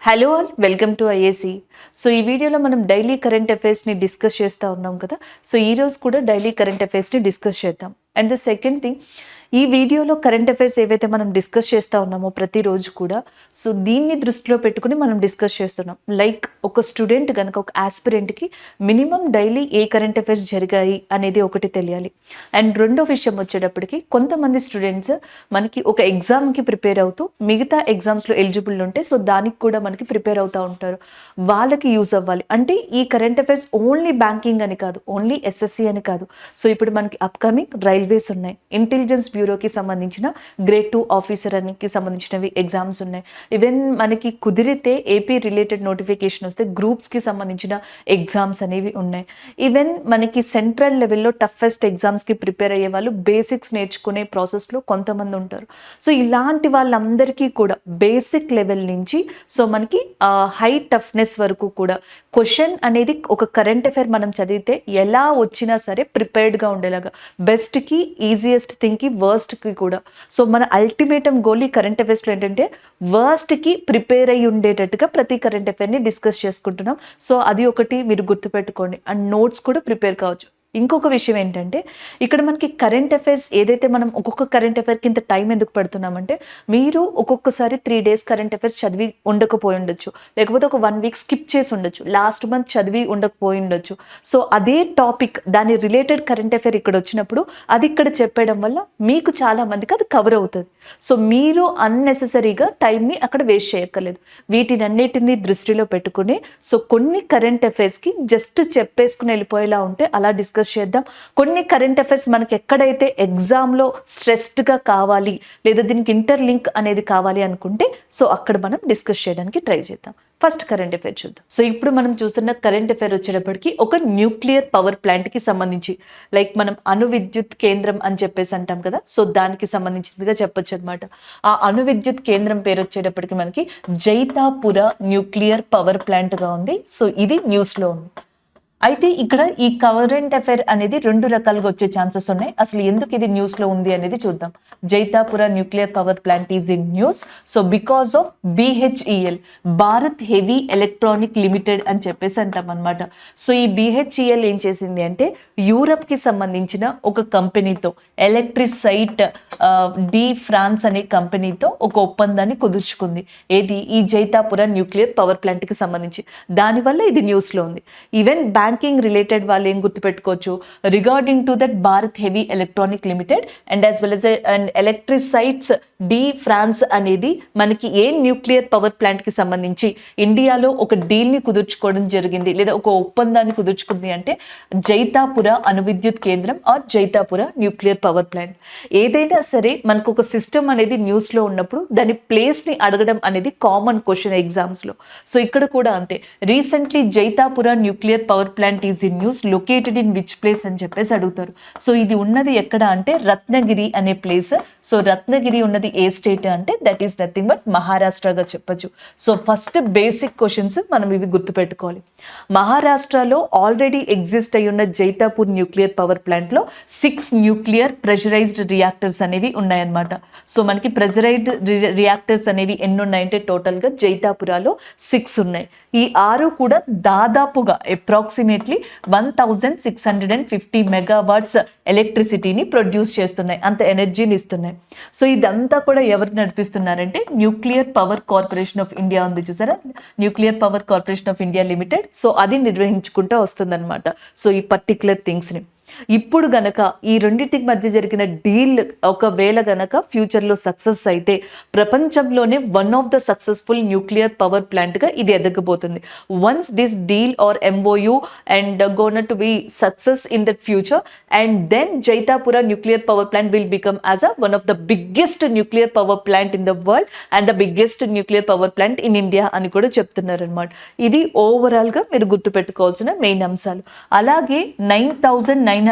Hello all welcome to IAC. So ఈ వీడియోలో మనం డైలీ కరెంట్ అఫైర్స్ని డిస్కస్ చేస్తూ ఉన్నాం కదా. సో ఈరోజు కూడా డైలీ కరెంట్ అఫైర్స్ని డిస్కస్ చేద్దాం. అండ్ ద సెకండ్ థింగ్, ఈ వీడియోలో కరెంట్ అఫైర్స్ ఏవైతే మనం డిస్కస్ చేస్తూ ఉన్నామో ప్రతిరోజు కూడా, సో దీన్ని దృష్టిలో పెట్టుకుని మనం డిస్కస్ చేస్తున్నాం. లైక్ ఒక స్టూడెంట్ కనుక, ఒక ఆస్పిరెంట్కి మినిమం డైలీ ఏ కరెంట్ అఫైర్స్ జరిగాయి అనేది ఒకటి తెలియాలి. అండ్ రెండో విషయం వచ్చేటప్పటికి, కొంతమంది స్టూడెంట్స్ మనకి ఒక ఎగ్జామ్కి ప్రిపేర్ అవుతూ మిగతా ఎగ్జామ్స్లో ఎలిజిబుల్ ఉంటే సో దానికి కూడా మనకి ప్రిపేర్ అవుతూ ఉంటారు. వాళ్ళకి యూజ్ అవ్వాలి అంటే ఈ కరెంట్ అఫైర్స్ ఓన్లీ బ్యాంకింగ్ అని కాదు, ఓన్లీ ఎస్ఎస్సి అని కాదు. సో ఇప్పుడు మనకి అప్కమింగ్ రైల్వేస్ ఉన్నాయి, ఇంటెలిజెన్స్ బ్యూరోకి సంబంధించిన గ్రేడ్ 2 ఆఫీసర్ అనికి సంబంధించినవి ఎగ్జామ్స్ ఉన్నాయి. ఈవెన్ మనకి కుదిరితే ఏపీ రిలేటెడ్ నోటిఫికేషన్ వస్తే గ్రూప్స్కి సంబంధించిన ఎగ్జామ్స్ అనేవి ఉన్నాయి. ఈవెన్ మనకి సెంట్రల్ లెవెల్లో టఫెస్ట్ ఎగ్జామ్స్కి ప్రిపేర్ అయ్యే వాళ్ళు బేసిక్స్ నేర్చుకునే ప్రాసెస్లో కొంతమంది ఉంటారు. సో ఇలాంటి వాళ్ళందరికీ కూడా బేసిక్ లెవెల్ నుంచి సో మనకి హై టఫ్నెస్ వరకు కూడా క్వశ్చన్ అనేది ఒక కరెంట్ అఫైర్ మనం చదివితే ఎలా వచ్చినా సరే ప్రిపేర్డ్గా ఉండేలాగా, బెస్ట్కి ఈజియెస్ట్ థింగ్కి వర్స్ట్కి కూడా. సో మన అల్టిమేటం గోల్ ఈ కరెంట్ అఫైర్స్లో ఏంటంటే వర్స్ట్కి ప్రిపేర్ అయ్యి ఉండేటట్టుగా ప్రతి కరెంట్ అఫైర్ని డిస్కస్ చేసుకుంటున్నాం. సో అది ఒకటి మీరు గుర్తుపెట్టుకోండి. అండ్ నోట్స్ కూడా ప్రిపేర్ కావచ్చు. ఇంకొక విషయం ఏంటంటే, ఇక్కడ మనకి కరెంట్ అఫైర్స్ ఏదైతే మనం ఒక్కొక్క కరెంట్ అఫైర్కి ఇంత టైం ఎందుకు పెడుతున్నామంటే, మీరు ఒక్కొక్కసారి 3 days కరెంట్ అఫైర్స్ చదివి ఉండకపోయి ఉండొచ్చు, లేకపోతే ఒక 1 week స్కిప్ చేసి ఉండొచ్చు, లాస్ట్ మంత్ చదివి ఉండకపోయి ఉండొచ్చు. సో అదే టాపిక్, దాని రిలేటెడ్ కరెంట్ అఫైర్ ఇక్కడ వచ్చినప్పుడు అది ఇక్కడ చెప్పడం వల్ల మీకు చాలా మందికి అది కవర్ అవుతుంది. సో మీరు అన్నెసెసరీగా టైంని అక్కడ వేస్ట్ చేయక్కర్లేదు. వీటినన్నిటిని దృష్టిలో పెట్టుకుని సో కొన్ని కరెంట్ అఫైర్స్కి జస్ట్ చెప్పేసుకుని వెళ్ళిపోయేలా ఉంటే అలా డిస్కస్ చేద్దాం. కొన్ని కరెంట్ అఫైర్స్ మనకి ఎక్కడైతే ఎగ్జామ్లో స్ట్రెస్డ్గా కావాలి లేదా దీనికి ఇంటర్లింక్ అనేది కావాలి అనుకుంటే సో అక్కడ మనం డిస్కస్ చేయడానికి ట్రై చేద్దాం. ఫస్ట్ కరెంట్ అఫైర్ చూద్దాం. సో ఇప్పుడు మనం చూస్తున్న కరెంట్ అఫైర్ వచ్చేటప్పటికి ఒక న్యూక్లియర్ పవర్ ప్లాంట్కి సంబంధించి, లైక్ మనం అణు విద్యుత్ కేంద్రం అని చెప్పేసి అంటాం కదా, సో దానికి సంబంధించిందిగా చెప్పొచ్చు అనమాట. ఆ అణు విద్యుత్ కేంద్రం పేరు వచ్చేటప్పటికి మనకి జైతాపుర న్యూక్లియర్ పవర్ ప్లాంట్గా ఉంది. సో ఇది న్యూస్లో ఉంది. అయితే ఇక్కడ ఈ కరెంట్ అఫైర్ అనేది 2 రకాలుగా వచ్చే ఛాన్సెస్ ఉన్నాయి. అసలు ఎందుకు ఇది న్యూస్లో ఉంది అనేది చూద్దాం. Jaitapur nuclear power plant is in news so because of BHEL, Bharat heavy electronic limited అని చెప్పేసి అంటాం అనమాట. సో ఈ BHEL ఏం చేసింది అంటే యూరప్కి సంబంధించిన ఒక కంపెనీతో, ఎలక్ట్రిసైట్ డి ఫ్రాన్స్ అనే కంపెనీతో ఒక ఒప్పందాన్ని కుదుర్చుకుంది. ఏది? ఈ జైతాపుర న్యూక్లియర్ పవర్ ప్లాంట్కి సంబంధించి. దానివల్ల ఇది న్యూస్లో ఉంది. ఈవెన్ బ్యాంకింగ్ రిలేటెడ్ వాళ్ళు ఏం గుర్తుపెట్టుకోవచ్చు, regarding to that Bharat heavy electronic limited and as well as and electricite de France అనేది మనకి ఏ న్యూక్లియర్ పవర్ ప్లాంట్కి సంబంధించి ఇండియాలో ఒక డీల్ని కుదుర్చుకోవడం జరిగింది లేదా ఒక ఒప్పందాన్ని కుదుర్చుకుంది అంటే జైతాపుర అణు విద్యుత్ కేంద్రం ఆర్ జైతాపుర న్యూక్లియర్ పవర్ ప్లాంట్. ఏదైనా సరే మనకు ఒక సిస్టమ్ అనేది న్యూస్లో ఉన్నప్పుడు దాని ప్లేస్ని అడగడం అనేది కామన్ క్వశ్చన్ ఎగ్జామ్స్లో. సో ఇక్కడ కూడా అంతే. Recently Jaitapur nuclear power plant is in news, located in which place అని చెప్పేసి అడుగుతారు. సో ఇది ఉన్నది ఎక్కడ అంటే రత్నగిరి అనే ప్లేస్. సో రత్నగిరి ఉన్నది ఏ స్టేట్ అంటే దట్ ఈస్ నథింగ్ బట్ మహారాష్ట్రగా చెప్పచ్చు. సో ఫస్ట్ బేసిక్ క్వశ్చన్స్ మనం ఇవి గుర్తుపెట్టుకోవాలి. మహారాష్ట్రలో ఆల్రెడీ ఎగ్జిస్ట్ అయి ఉన్న జైతాపూర్ న్యూక్లియర్ పవర్ ప్లాంట్లో 6 న్యూక్లియర్ ప్రెషరైజ్డ్ రియాక్టర్స్ అనేవి ఉన్నాయన్నమాట. సో మనకి ప్రెషరైజ్డ్ రియాక్టర్స్ అనేవి ఎన్ని ఉన్నాయంటే టోటల్గా జైతాపురాలో 6 ఉన్నాయి. ఈ 6 కూడా దాదాపుగా అప్రాక్సిమేట్లీ 1650 మెగావాట్స్ ఎలక్ట్రిసిటీని ప్రొడ్యూస్ చేస్తున్నాయి, అంత ఎనర్జీని ఇస్తున్నాయి. సో ఇదంతా కూడా ఎవరు నడిపిస్తున్నారంటే nuclear power corporation of India ఉంది చూసారా, nuclear power corporation of India limited. So అది నిర్వహించుకుంటూ వస్తుందన్నమాట సో ఈ పర్టిక్యులర్ థింగ్స్ని. ఇప్పుడు గనక ఈ రెండింటికి మధ్య జరిగిన డీల్ ఒకవేళ గనక ఫ్యూచర్లో సక్సెస్ అయితే ప్రపంచంలోనే one of the successful nuclear power ప్లాంట్గా ఇది ఎదగబోతుంది. Once this deal or MOU and gonna to be success in that future and then Jaitapur nuclear power plant will become as a one of the biggest nuclear power plant in the world and the biggest nuclear power plant in India అని కూడా చెప్తున్నారు అనమాట. ఇది ఓవరాల్గా మీరు గుర్తుపెట్టుకోవాల్సిన main అంశాలు. అలాగే 9,900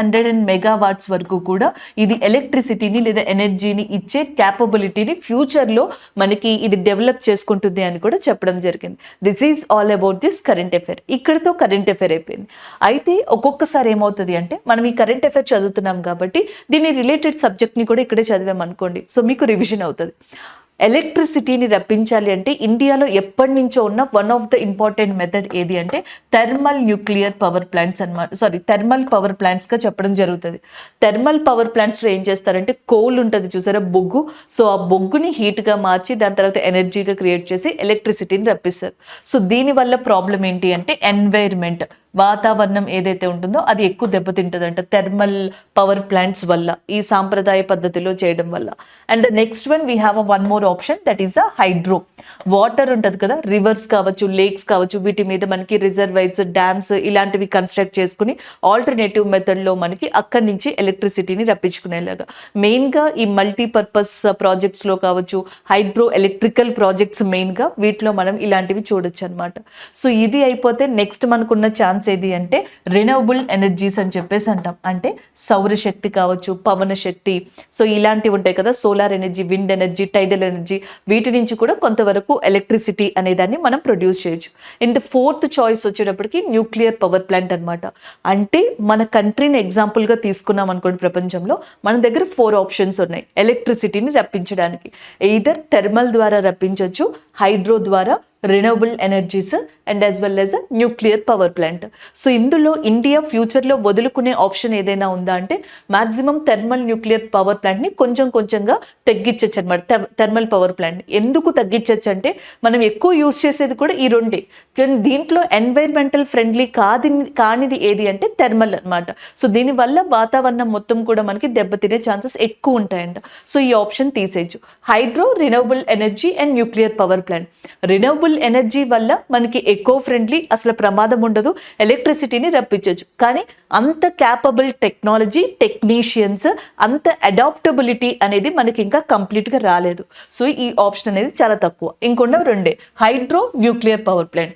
మెగావాట్స్ వరకు కూడా ఇది ఎలక్ట్రిసిటీని లేదా ఎనర్జీని ఇచ్చే క్యాపబిలిటీని ఫ్యూచర్లో మనకి ఇది డెవలప్ చేసుకుంటుంది అని కూడా చెప్పడం జరిగింది. This is all about this current affair. ఇక్కడితో కరెంట్ అఫైర్ అయిపోయింది. అయితే ఒక్కొక్కసారి ఏమవుతుంది అంటే మనం ఈ కరెంట్ అఫైర్ చదువుతున్నాం కాబట్టి దీని రిలేటెడ్ సబ్జెక్ట్ని కూడా ఇక్కడే చదివామనుకోండి సో మీకు రివిజన్ అవుతుంది. ఎలక్ట్రిసిటీని రప్పించాలి అంటే ఇండియాలో ఎప్పటి నుంచో ఉన్న one of the important method ఏది అంటే థర్మల్ న్యూక్లియర్ పవర్ ప్లాంట్స్ అనమాట. థర్మల్ పవర్ ప్లాంట్స్గా చెప్పడం జరుగుతుంది. థర్మల్ పవర్ ప్లాంట్స్లో ఏం చేస్తారంటే కోల్ ఉంటుంది చూసారా, బొగ్గు. సో ఆ బొగ్గుని హీట్గా మార్చి దాని తర్వాత ఎనర్జీగా క్రియేట్ చేసి ఎలక్ట్రిసిటీని రప్పిస్తారు. సో దీనివల్ల ప్రాబ్లం ఏంటి అంటే ఎన్వైర్మెంట్, వాతావరణం ఏదైతే ఉంటుందో అది ఎక్కువ దెబ్బతింటుందంట థర్మల్ పవర్ ప్లాంట్స్ వల్ల, ఈ సాంప్రదాయ పద్ధతిలో చేయడం వల్ల. And next one we have one more option, that is a hydro. Water ఉంటుంది కదా, రివర్స్ కావచ్చు, లేక్స్ కావచ్చు, వీటి మీద మనకి రిజర్వైర్స్, డ్యామ్స్ ఇలాంటివి కన్స్ట్రక్ట్ చేసుకుని ఆల్టర్నేటివ్ మెథడ్లో మనకి అక్కడి నుంచి ఎలక్ట్రిసిటీని రప్పించుకునేలాగా. మెయిన్గా ఈ మల్టీపర్పస్ ప్రాజెక్ట్స్లో కావచ్చు, హైడ్రో ఎలక్ట్రికల్ ప్రాజెక్ట్స్ మెయిన్గా వీటిలో మనం ఇలాంటివి చూడొచ్చు అనమాట. సో ఇది అయిపోతే నెక్స్ట్ మనకున్న ఛాన్స్ ఏది అంటే రెన్యూవబుల్ ఎనర్జీస్ అని చెప్పేసి అంటాం. అంటే సౌరశక్తి కావచ్చు, పవన శక్తి, సో ఇలాంటివి ఉంటాయి కదా, solar energy, wind energy, టైడల్ energy, వీటి నుంచి కూడా కొంతవరకు ఎలక్ట్రిసిటీ అనేదాన్ని మనం ప్రొడ్యూస్ చేయొచ్చు. అండ్ ఫోర్త్ చాయిస్ వచ్చేటప్పటికి న్యూక్లియర్ పవర్ ప్లాంట్ అనమాట. అంటే మన కంట్రీని ఎగ్జాంపుల్గా తీసుకున్నాం అనుకోండి, ప్రపంచంలో మన దగ్గర 4 ఆప్షన్స్ ఉన్నాయి ఎలక్ట్రిసిటీని రప్పించడానికి. ఎయిదర్ థర్మల్ ద్వారా రప్పించవచ్చు, హైడ్రో ద్వారా, renewable energies and as well as nuclear power plant. So ఇందులో ఇండియా ఫ్యూచర్లో వదులుకునే ఆప్షన్ ఏదైనా ఉందా అంటే మాక్సిమం థర్మల్ న్యూక్లియర్ పవర్ ప్లాంట్ని కొంచెం కొంచెంగా తగ్గించవచ్చు అనమాట. థర్మల్ పవర్ ప్లాంట్ ఎందుకు తగ్గించవచ్చు అంటే మనం ఎక్కువ యూజ్ చేసేది కూడా ఈ రెండే, కానీ దీంట్లో ఎన్వైర్మెంటల్ ఫ్రెండ్లీ కానిది ఏది అంటే థర్మల్ అనమాట. సో దీనివల్ల వాతావరణం మొత్తం కూడా మనకి దెబ్బతినే ఛాన్సెస్ ఎక్కువ ఉంటాయంట. సో ఈ ఆప్షన్ తీసేయచ్చు. Hydro, renewable energy and nuclear power plant. Renewable energy వల్ల మనకి ఎకో ఫ్రెండ్లీ, అసలు ప్రమాదం ఉండదు, ఎలక్ట్రిసిటీని రప్పించవచ్చు. కానీ అంత క్యాపబుల్ టెక్నాలజీ, టెక్నీషియన్స్, అంత అడాప్టబిలిటీ అనేది మనకి ఇంకా కంప్లీట్గా రాలేదు. సో ఈ ఆప్షన్ అనేది చాలా తక్కువ. ఇంకొన్న రెండే, హైడ్రో, న్యూక్లియర్ పవర్ ప్లాంట్.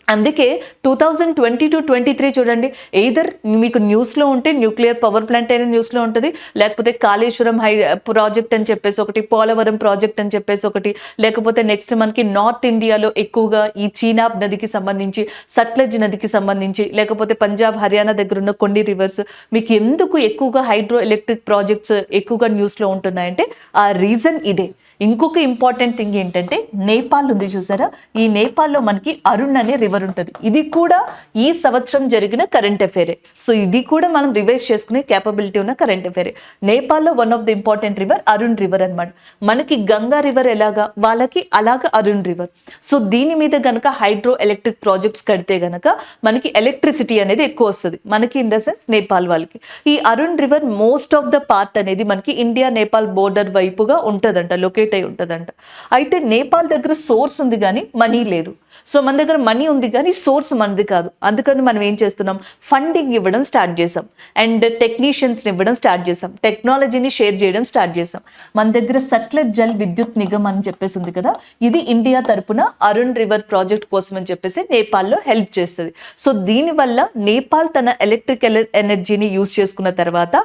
అందుకే 2022-23 చూడండి, ఎయిదర్ మీకు న్యూస్లో ఉంటే న్యూక్లియర్ పవర్ ప్లాంట్ అయినా న్యూస్లో ఉంటుంది, లేకపోతే కాళేశ్వరం ప్రాజెక్ట్ అని చెప్పేసి ఒకటి, పోలవరం ప్రాజెక్ట్ అని చెప్పేసి ఒకటి, లేకపోతే నెక్స్ట్ మనకి నార్త్ ఇండియాలో ఎక్కువగా ఈ చీనాబ్ నదికి సంబంధించి, సట్లెజ్ నదికి సంబంధించి, లేకపోతే పంజాబ్, హర్యానా దగ్గర ఉన్న కొన్ని రివర్స్, మీకు ఎందుకు ఎక్కువగా హైడ్రో ఎలక్ట్రిక్ ప్రాజెక్ట్స్ ఎక్కువగా న్యూస్లో ఉంటున్నాయంటే ఆ రీజన్ ఇదే. ఇంకొక ఇంపార్టెంట్ థింగ్ ఏంటంటే నేపాల్ ఉంది చూసారా, ఈ నేపాల్లో మనకి అరుణ్ అనే రివర్ ఉంటుంది. ఇది కూడా ఈ సంవత్సరం జరిగిన కరెంట్ అఫైరే. సో ఇది కూడా మనం రివైజ్ చేసుకునే కేపబిలిటీ ఉన్న కరెంట్ అఫైరే. నేపాల్లో one of the important river Arun river అనమాట. మనకి గంగా రివర్ ఎలాగా, వాళ్ళకి అలాగా అరుణ్ రివర్. సో దీని మీద గనక హైడ్రో ఎలక్ట్రిక్ ప్రాజెక్ట్స్ కడితే గనక మనకి ఎలక్ట్రిసిటీ అనేది ఎక్కువ వస్తుంది, మనకి ఇన్ ద సెన్స్ నేపాల్ వాళ్ళకి. ఈ Arun river most of the part అనేది మనకి ఇండియా నేపాల్ బోర్డర్ వైపుగా ఉంటుందంట, లొకేట్ అయి ఉంటుందంట. అయితే నేపాల్ దగ్గర సోర్స్ ఉంది కానీ మనీ లేదు. సో మన దగ్గర మనీ ఉంది కానీ సోర్స్ మనది కాదు. అందుకని మనం ఏం చేస్తున్నాం, ఫండింగ్ ఇవ్వడం స్టార్ట్ చేసాం, అండ్ టెక్నీషియన్స్ని ఇవ్వడం స్టార్ట్ చేసాం, టెక్నాలజీని షేర్ చేయడం స్టార్ట్ చేసాం. మన దగ్గర సట్లెజ్ జల్ విద్యుత్ నిగమ్ అని చెప్పేసి ఉంది కదా, ఇది ఇండియా తరపున అరుణ్ రివర్ ప్రాజెక్ట్ కోసం అని చెప్పేసి నేపాల్లో హెల్ప్ చేస్తుంది. సో దీనివల్ల నేపాల్ తన ఎలక్ట్రికల్ ఎనర్జీని యూజ్ చేసుకున్న తర్వాత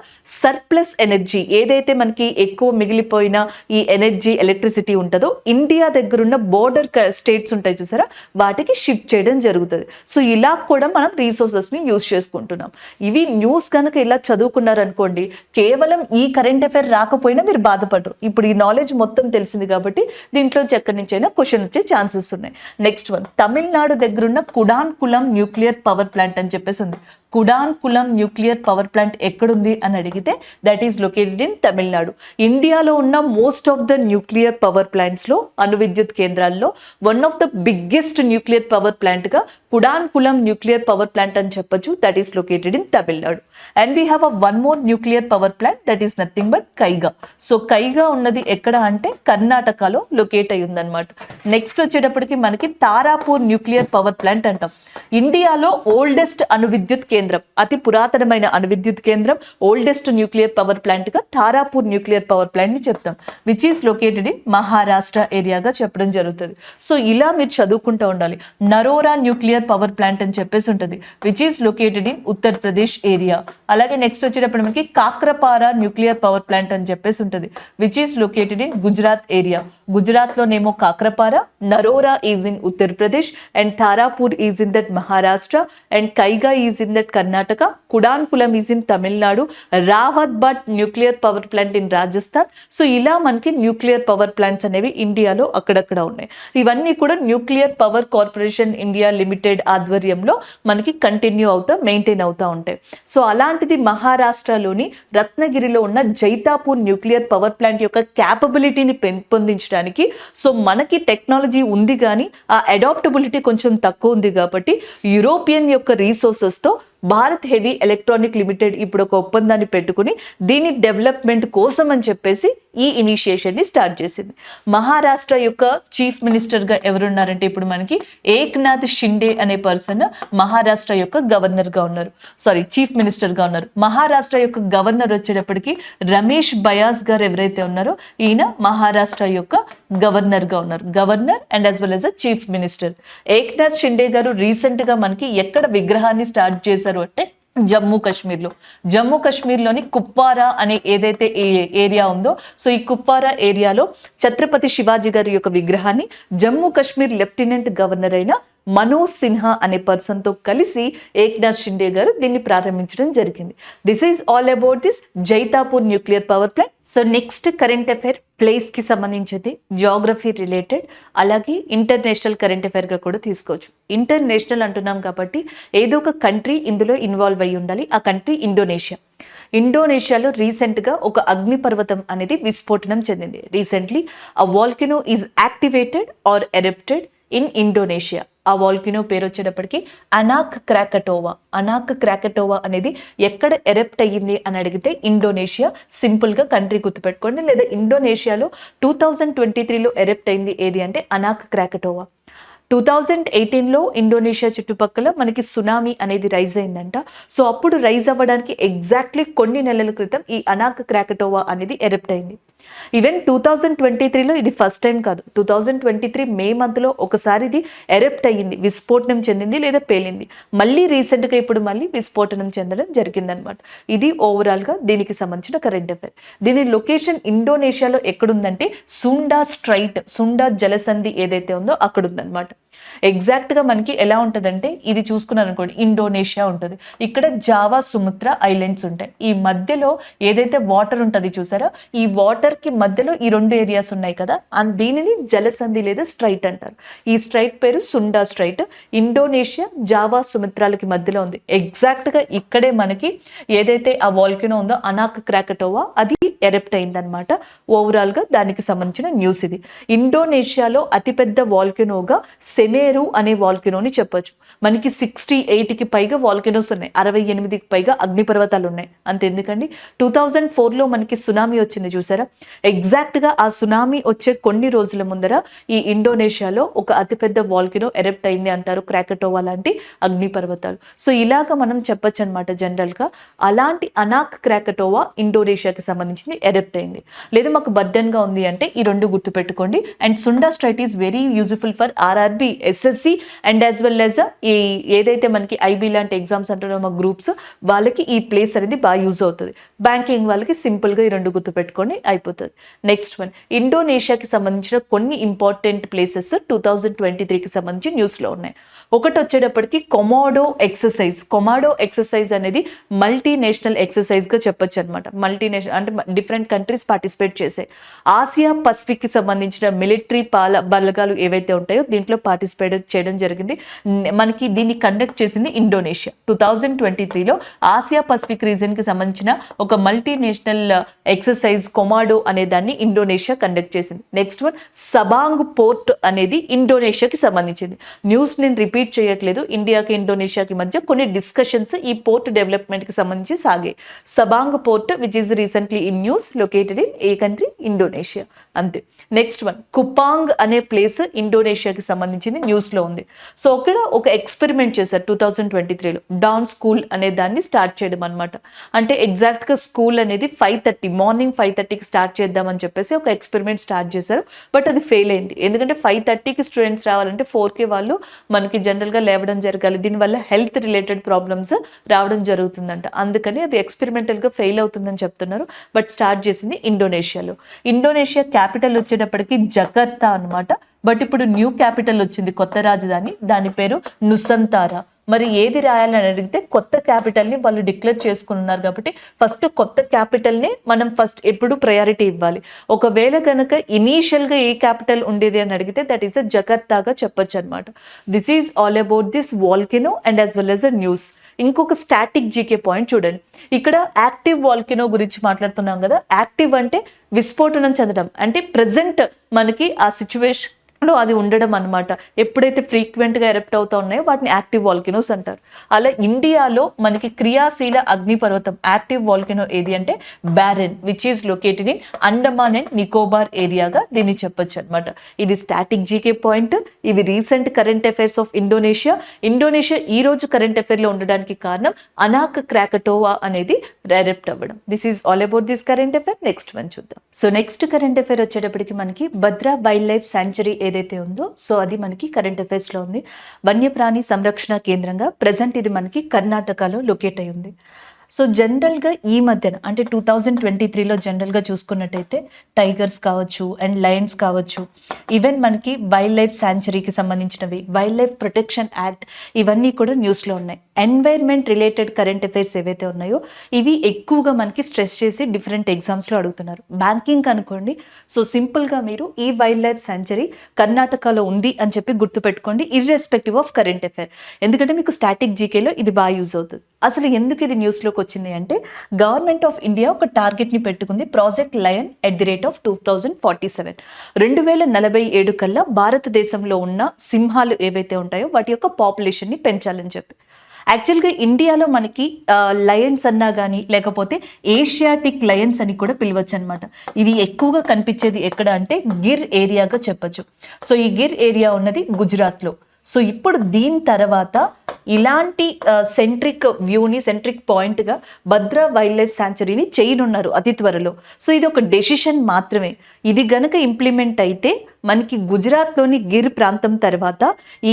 సర్ప్లస్ ఎనర్జీ ఏదైతే మనకి ఎక్కువ మిగిలిపోయిన ఈ ఎనర్జీ, ఎలక్ట్రిసిటీ ఉంటుందో ఇండియా దగ్గర ఉన్న బోర్డర్ స్టేట్స్ ఉంటాయి చూసారా, వాటికి షిఫ్ట్ చేయడం జరుగుతుంది. సో ఇలా కూడా మనం రీసోర్సెస్ని యూజ్ చేసుకుంటున్నాం. ఇవి న్యూస్ కనుక ఇలా చదువుకున్నారనుకోండి, కేవలం ఈ కరెంట్ అఫైర్ రాకపోయినా మీరు బాధపడరు. ఇప్పుడు ఈ నాలెడ్జ్ మొత్తం తెలిసింది కాబట్టి దీంట్లో ఎక్కడి నుంచైనా క్వశ్చన్ వచ్చే ఛాన్సెస్ ఉన్నాయి. నెక్స్ట్ వన్, తమిళనాడు దగ్గరున్న కుడాన్కులం న్యూక్లియర్ పవర్ ప్లాంట్ అని చెప్పేసి ఉంది. కుడాన్కులం న్యూక్లియర్ పవర్ ప్లాంట్ ఎక్కడుంది అని అడిగితే that is located in Tamil Nadu. ఇండియాలో ఉన్న most of the nuclear power ప్లాంట్స్లో, అణు విద్యుత్ కేంద్రాల్లో one of the biggest nuclear power ప్లాంట్గా Kudankulam nuclear power plant అని చెప్పొచ్చు. That is located in Tamil Nadu. And we have one more nuclear power plant, that is nothing but Kaiga. So కైగా ఉన్నది ఎక్కడ అంటే కర్ణాటకలో locate అయి ఉందన్నమాట. నెక్స్ట్ వచ్చేటప్పటికి మనకి తారాపూర్ న్యూక్లియర్ పవర్ ప్లాంట్ అంటాం. ఇండియాలో ఓల్డెస్ట్ అణు విద్యుత్ కేంద్రం, అతి పురాతనమైన అణు విద్యుత్ కేంద్రం, ఓల్డెస్ట్ న్యూక్లియర్ పవర్ ప్లాంట్ గా తారాపూర్ న్యూక్లియర్ పవర్ ప్లాంట్ ని చెప్తాం, which is located in Maharashtra ఏరియాగా చెప్పడం జరుగుతుంది. సో ఇలా మీరు చదువుకుంటూ ఉండాలి. నరోరా న్యూక్లియర్ పవర్ ప్లాంట్ అని చెప్పేసి ఉంటుంది, which is located in Uttar Pradesh area. అలాగే నెక్స్ట్ వచ్చేటప్పుడు మనకి కాక్రపారా న్యూక్లియర్ పవర్ ప్లాంట్ అని చెప్పేసి ఉంటుంది, which is located in Gujarat area. గుజరాత్లోనేమో Kakrapar, Narora is in Uttar Pradesh, and Tarapur is in that Maharashtra, and Kaiga is in that Karnataka, Kudankulam is in Tamil Nadu, రావత్బట్ nuclear power plant in Rajasthan. So ఇలా మనకి nuclear power plants అనేవి ఇండియాలో అక్కడక్కడ ఉన్నాయి. ఇవన్నీ కూడా nuclear power corporation India limited ఆధ్వర్యంలో మనకి కంటిన్యూ మెయింటైన్ అవుతూ ఉంటాయి. సో అలాంటిది మహారాష్ట్రలోని రత్నగిరిలో ఉన్న జైతాపూర్ న్యూక్లియర్ పవర్ ప్లాంట్ యొక్క క్యాపబిలిటీని పెంపొందించడానికి సో మనకి టెక్నాలజీ ఉంది కానీ ఆ అడాప్టబిలిటీ కొంచెం తక్కువ ఉంది కాబట్టి యూరోపియన్ యొక్క రీసోర్సెస్తో భారత్ హెవీ ఎలక్ట్రానిక్ లిమిటెడ్ ఇప్పుడు ఒక ఒప్పందాన్ని పెట్టుకుని దీని డెవలప్మెంట్ కోసం అని చెప్పేసి ఈ ఇనిషియేషన్ని స్టార్ట్ చేసింది. మహారాష్ట్ర యొక్క చీఫ్ మినిస్టర్గా ఎవరున్నారంటే ఇప్పుడు మనకి ఏక్నాథ్ షిండే అనే పర్సన్ మహారాష్ట్ర యొక్క గవర్నర్గా ఉన్నారు, చీఫ్ మినిస్టర్గా ఉన్నారు. మహారాష్ట్ర యొక్క గవర్నర్ వచ్చేటప్పటికి రమేష్ బయాస్ గారు ఎవరైతే ఉన్నారో ఈయన మహారాష్ట్ర యొక్క గవర్నర్గా ఉన్నారు, governor and as well as a chief minister. Eknath Shinde గారు రీసెంట్గా మనకి ఎక్కడ విగ్రహాన్ని స్టార్ట్ చేశారు అంటే జమ్మూ కాశ్మీర్లోని కుప్వారా అనే ఏదైతే ఏరియా ఉందో సో ఈ కుప్వారా ఏరియాలో ఛత్రపతి శివాజీ గారి యొక్క విగ్రహాన్ని జమ్మూ కాశ్మీర్ లెఫ్టినెంట్ గవర్నర్ అయిన మనోజ్ సిన్హా అనే పర్సన్తో కలిసి ఏక్నాథ్ షిండే గారు దీన్ని ప్రారంభించడం జరిగింది. This is all about this Jaitapur nuclear power plant. So next current affair ప్లేస్కి సంబంధించింది, జియోగ్రఫీ రిలేటెడ్, అలాగే ఇంటర్నేషనల్ కరెంట్ అఫైర్గా కూడా తీసుకోవచ్చు. ఇంటర్నేషనల్ అంటున్నాం కాబట్టి ఏదో ఒక కంట్రీ ఇందులో ఇన్వాల్వ్ అయ్యి ఉండాలి. ఆ కంట్రీ ఇండోనేషియాలో రీసెంట్గా ఒక అగ్నిపర్వతం అనేది విస్ఫోటనం చెందింది. రీసెంట్లీ ఆ volcano is activated or erupted in Indonesia. ఆ వాల్కనో పేరు వచ్చేటప్పటికి అనాక్ క్రాకటోవా అనేది ఎక్కడ ఎరప్ట్ అయ్యింది అని అడిగితే ఇండోనేషియా. సింపుల్గా కంట్రీ గుర్తుపెట్టుకోండి. లేదా ఇండోనేషియాలో 2023లో ఎరప్ట్ అయింది ఏది అంటే అనాక్ క్రాకటోవా. 2018లో ఇండోనేషియా చుట్టుపక్కల మనకి సునామీ అనేది రైజ్ అయిందంట. సో అప్పుడు రైజ్ అవ్వడానికి ఎగ్జాక్ట్లీ కొన్ని నెలల క్రితం ఈ అనాక్ క్రాకటోవా అనేది ఎరప్ట్ అయింది. ఈవెన్ 2023లో ఇది ఫస్ట్ టైం కాదు. 2023 మే మంత్లో ఒకసారి ఇది ఎరప్ట్ అయ్యింది, విస్ఫోటనం చెందింది లేదా పేలింది. మళ్ళీ రీసెంట్గా ఇప్పుడు మళ్ళీ విస్ఫోటనం చెందడం జరిగిందనమాట. ఇది ఓవరాల్గా దీనికి సంబంధించిన కరెంట్ అఫైర్. దీని లొకేషన్ ఇండోనేషియాలో ఎక్కడుందంటే సుండా జలసంధి ఏదైతే ఉందో అక్కడ ఉందన్నమాట. ఎగ్జాక్ట్గా మనకి ఎలా ఉంటుందంటే ఇది చూసుకున్నాను అనుకోండి, ఇండోనేషియా ఉంటుంది, ఇక్కడ జావా సుముత్రా ఐలాండ్స్ ఉంటాయి. ఈ మధ్యలో ఏదైతే వాటర్ ఉంటుంది చూసారా, ఈ వాటర్కి మధ్యలో ఈ రెండు ఏరియాస్ ఉన్నాయి కదా, దీనిని జలసంధి లేదా స్ట్రైట్ అంటారు. ఈ స్ట్రైట్ పేరు సుండా స్ట్రైట్. ఇండోనేషియా జావా సుముత్రాలకి మధ్యలో ఉంది. ఎగ్జాక్ట్గా ఇక్కడే మనకి ఏదైతే ఆ వాల్కనో ఉందో అనాక్ క్రాకటోవా అది ఎరప్ట్ అయిందనమాట. ఓవరాల్గా దానికి సంబంధించిన న్యూస్ ఇది. ఇండోనేషియాలో అతిపెద్ద వాల్కనోగా సెమేరు అనే వాల్కనోని చెప్పొచ్చు. మనకి 68కి పైగా వాల్కనోస్ ఉన్నాయి, 68కి పైగా అగ్నిపర్వతాలు ఉన్నాయి. అంతెందుకండి 2004లో మనకి సునామీ వచ్చింది చూసారా, ఎగ్జాక్ట్గా ఆ సునామీ వచ్చే కొన్ని రోజుల ముందర ఈ ఇండోనేషియాలో ఒక అతిపెద్ద వాల్కనో ఎరప్ట్ అయింది అంటారు, క్రాకటోవా లాంటి అగ్నిపర్వతాలు. సో ఇలాగ మనం చెప్పొచ్చు అనమాట జనరల్గా. అలాంటి అనాక్ క్రాకటోవా ఇండోనేషియాకి సంబంధించింది ఎరప్ట్ అయింది. లేదా మాకు బర్డన్గా ఉంది అంటే ఈ రెండు గుర్తుపెట్టుకోండి. And Sunda straight is very useful for RRB, SSC and as well as ఈ ఏదైతే మనకి ఐబీ లాంటి ఎగ్జామ్స్ అంటున్నామో గ్రూప్స్ వాళ్ళకి ఈ ప్లేస్ అనేది బాగా యూజ్ అవుతుంది. బ్యాంకింగ్ వాళ్ళకి సింపుల్గా ఈ రెండు గుర్తుపెట్టుకొని అయిపోతుంది. నెక్స్ట్ వన్, ఇండోనేషియాకి సంబంధించిన కొన్ని ఇంపార్టెంట్ ప్లేసెస్ 2023కి సంబంధించి న్యూస్లో ఉన్నాయి. ఒకటి వచ్చేటప్పటికి కొమాడో ఎక్సర్సైజ్ అనేది మల్టీనేషనల్ ఎక్సర్సైజ్గా చెప్పొచ్చు అనమాట. మల్టీనేషనల్ అంటే డిఫరెంట్ కంట్రీస్ పార్టిసిపేట్ చేసాయి. ఆసియా పసిఫిక్కి సంబంధించిన మిలిటరీ బలగాలు ఏవైతే ఉంటాయో దీంట్లో పార్టిసిపేట్ చేయడం జరిగింది. మనకి దీన్ని కండక్ట్ చేసింది ఇండోనేషియా. 2023లో ఆసియా పసిఫిక్ రీజన్కి సంబంధించిన ఒక మల్టీనేషనల్ ఎక్సర్సైజ్ కొమాడో అనే దాన్ని ఇండోనేషియా కండక్ట్ చేసింది. నెక్స్ట్ వన్, సబాంగ్ పోర్ట్ అనేది ఇండోనేషియాకి సంబంధించింది. న్యూస్ నేను రిపీట్ చేయట్లేదు, ఇండియాకి ఇండోనేషియాకి మధ్య కొన్ని డిస్కషన్స్ ఈ పోర్ట్ డెవలప్మెంట్కి సంబంధించి సాగాయి. Sabang port which is recently in news, located in a country, Indonesia. అంతే. నెక్స్ట్ వన్, కుపాంగ్ అనే ప్లేస్ ఇండోనేషియాకి సంబంధించింది, న్యూస్లో ఉంది. సో అక్కడ ఒక ఎక్స్పెరిమెంట్ చేశారు 2023లో, డాన్ స్కూల్ అనే దాన్ని స్టార్ట్ చేయడం అనమాట. అంటే ఎగ్జాక్ట్గా స్కూల్ అనేది మార్నింగ్ 5:30కి స్టార్ట్ చేద్దామని చెప్పేసి ఒక ఎక్స్పెరిమెంట్ స్టార్ట్ చేశారు. బట్ అది ఫెయిల్ అయింది. ఎందుకంటే 5:30కి స్టూడెంట్స్ రావాలంటే 4కి వాళ్ళు మనకి జనరల్గా లేవడం జరగాలి. దీనివల్ల హెల్త్ రిలేటెడ్ ప్రాబ్లమ్స్ రావడం జరుగుతుందంట. అందుకని అది ఎక్స్పెరిమెంటల్గా ఫెయిల్ అవుతుందని చెప్తున్నారు. బట్ స్టార్ట్ చేసింది ఇండోనేషియాలో. ఇండోనేషియా క్యాపిటల్ వచ్చేటప్పటికి జకర్తా అనమాట. బట్ ఇప్పుడు న్యూ క్యాపిటల్ వచ్చింది, కొత్త రాజధాని, దాని పేరు నుసంతారా. మరి ఏది రాయాలని అడిగితే కొత్త క్యాపిటల్ని వాళ్ళు డిక్లేర్ చేసుకున్నారు కాబట్టి ఫస్ట్ కొత్త క్యాపిటల్ని మనం ఫస్ట్ ఎప్పుడు ప్రయారిటీ ఇవ్వాలి. ఒకవేళ కనుక ఇనీషియల్గా ఏ క్యాపిటల్ ఉండేది అని అడిగితే దట్ ఈస్ అ జకర్తాగా చెప్పొచ్చు అనమాట. This is all about this volcano and as well as a news. ఇంకొక స్టాటిక్ జీకే పాయింట్ చూడండి. ఇక్కడ యాక్టివ్ వాల్కెనో గురించి మాట్లాడుతున్నాం కదా. యాక్టివ్ అంటే విస్ఫోటనం చెందడం, అంటే ప్రజెంట్ మనకి ఆ సిచ్యువేషన్ అది ఉండడం అనమాట. ఎప్పుడైతే ఫ్రీక్వెంట్గా ఎరప్ట్ అవుతా ఉన్నాయో వాటిని యాక్టివ్ వాల్కెనోస్ అంటారు. అలా ఇండియాలో మనకి క్రియాశీల అగ్నిపర్వతం యాక్టివ్ వాల్కెనో ఏది అంటే Barren, which is located in Andaman and Nicobar ఏరియాగా దీన్ని చెప్పొచ్చు అనమాట. ఇది స్టాటిక్ జీకే పాయింట్. ఇవి recent current affairs of Indonesia. Indonesia ఈ రోజు కరెంట్ అఫైర్లో ఉండడానికి కారణం అనాక్ క్రాకటోవా అనేది ఎరప్ట్ అవ్వడం. This is all about this current affair. Next one చూద్దాం. సో నెక్స్ట్ కరెంట్ అఫైర్ వచ్చేటప్పటికి మనకి భద్రా వైల్డ్ లైఫ్ శాంచురీ ఏదైతే ఉందో సో అది మనకి కరెంట్ అఫైర్స్లో ఉంది. వన్యప్రాణి సంరక్షణ కేంద్రంగా ప్రజెంట్ ఇది మనకి కర్ణాటకలో లొకేట్ అయి ఉంది. సో జనరల్గా ఈ మధ్యన అంటే 2023లో జనరల్గా చూసుకున్నట్టయితే టైగర్స్ కావచ్చు అండ్ లయన్స్ కావచ్చు, ఈవెన్ మనకి వైల్డ్ లైఫ్ శాంచురీకి సంబంధించినవి, వైల్డ్ లైఫ్ ప్రొటెక్షన్ యాక్ట్, ఇవన్నీ కూడా న్యూస్లో ఉన్నాయి. ఎన్వైర్న్మెంట్ రిలేటెడ్ కరెంట్ అఫైర్స్ ఏవైతే ఉన్నాయో ఇవి ఎక్కువగా మనకి స్ట్రెస్ చేసి డిఫరెంట్ ఎగ్జామ్స్లో అడుగుతున్నారు. బ్యాంకింగ్ అనుకోండి, సో సింపుల్గా మీరు ఈ వైల్డ్ లైఫ్ శాంచురీ కర్ణాటకలో ఉంది అని చెప్పి గుర్తుపెట్టుకోండి, ఇర్రెస్పెక్టివ్ ఆఫ్ కరెంట్ అఫైర్. ఎందుకంటే మీకు స్టాటిక్ జీకేలో ఇది బాగా యూజ్ అవుతుంది. అసలు ఎందుకు ఇది న్యూస్లోకి వచ్చింది అంటే గవర్నమెంట్ ఆఫ్ ఇండియా ఒక టార్గెట్ని పెట్టుకుంది, ప్రాజెక్ట్ లయన్ @ 2047. 2047 కల్లా భారతదేశంలో ఉన్న సింహాలు ఏవైతే ఉంటాయో వాటి యొక్క పాపులేషన్ని పెంచాలని చెప్పి. యాక్చువల్గా ఇండియాలో మనకి లయన్స్ అన్నా కానీ లేకపోతే ఏషియాటిక్ లయన్స్ అని కూడా పిలవచ్చు అనమాట. ఇవి ఎక్కువగా కనిపించేది ఎక్కడ అంటే గిర్ ఏరియాగా చెప్పచ్చు. సో ఈ గిర్ ఏరియా ఉన్నది గుజరాత్లో. సో ఇప్పుడు దీని తర్వాత ఇలాంటి సెంట్రిక్ వ్యూని, సెంట్రిక్ పాయింట్గా భద్రా వైల్డ్ లైఫ్ శాంచురీని చేయనున్నారు అతి త్వరలో. సో ఇది ఒక డెసిషన్ మాత్రమే. ఇది గనక ఇంప్లిమెంట్ అయితే మనకి గుజరాత్లోని గిర్ ప్రాంతం తర్వాత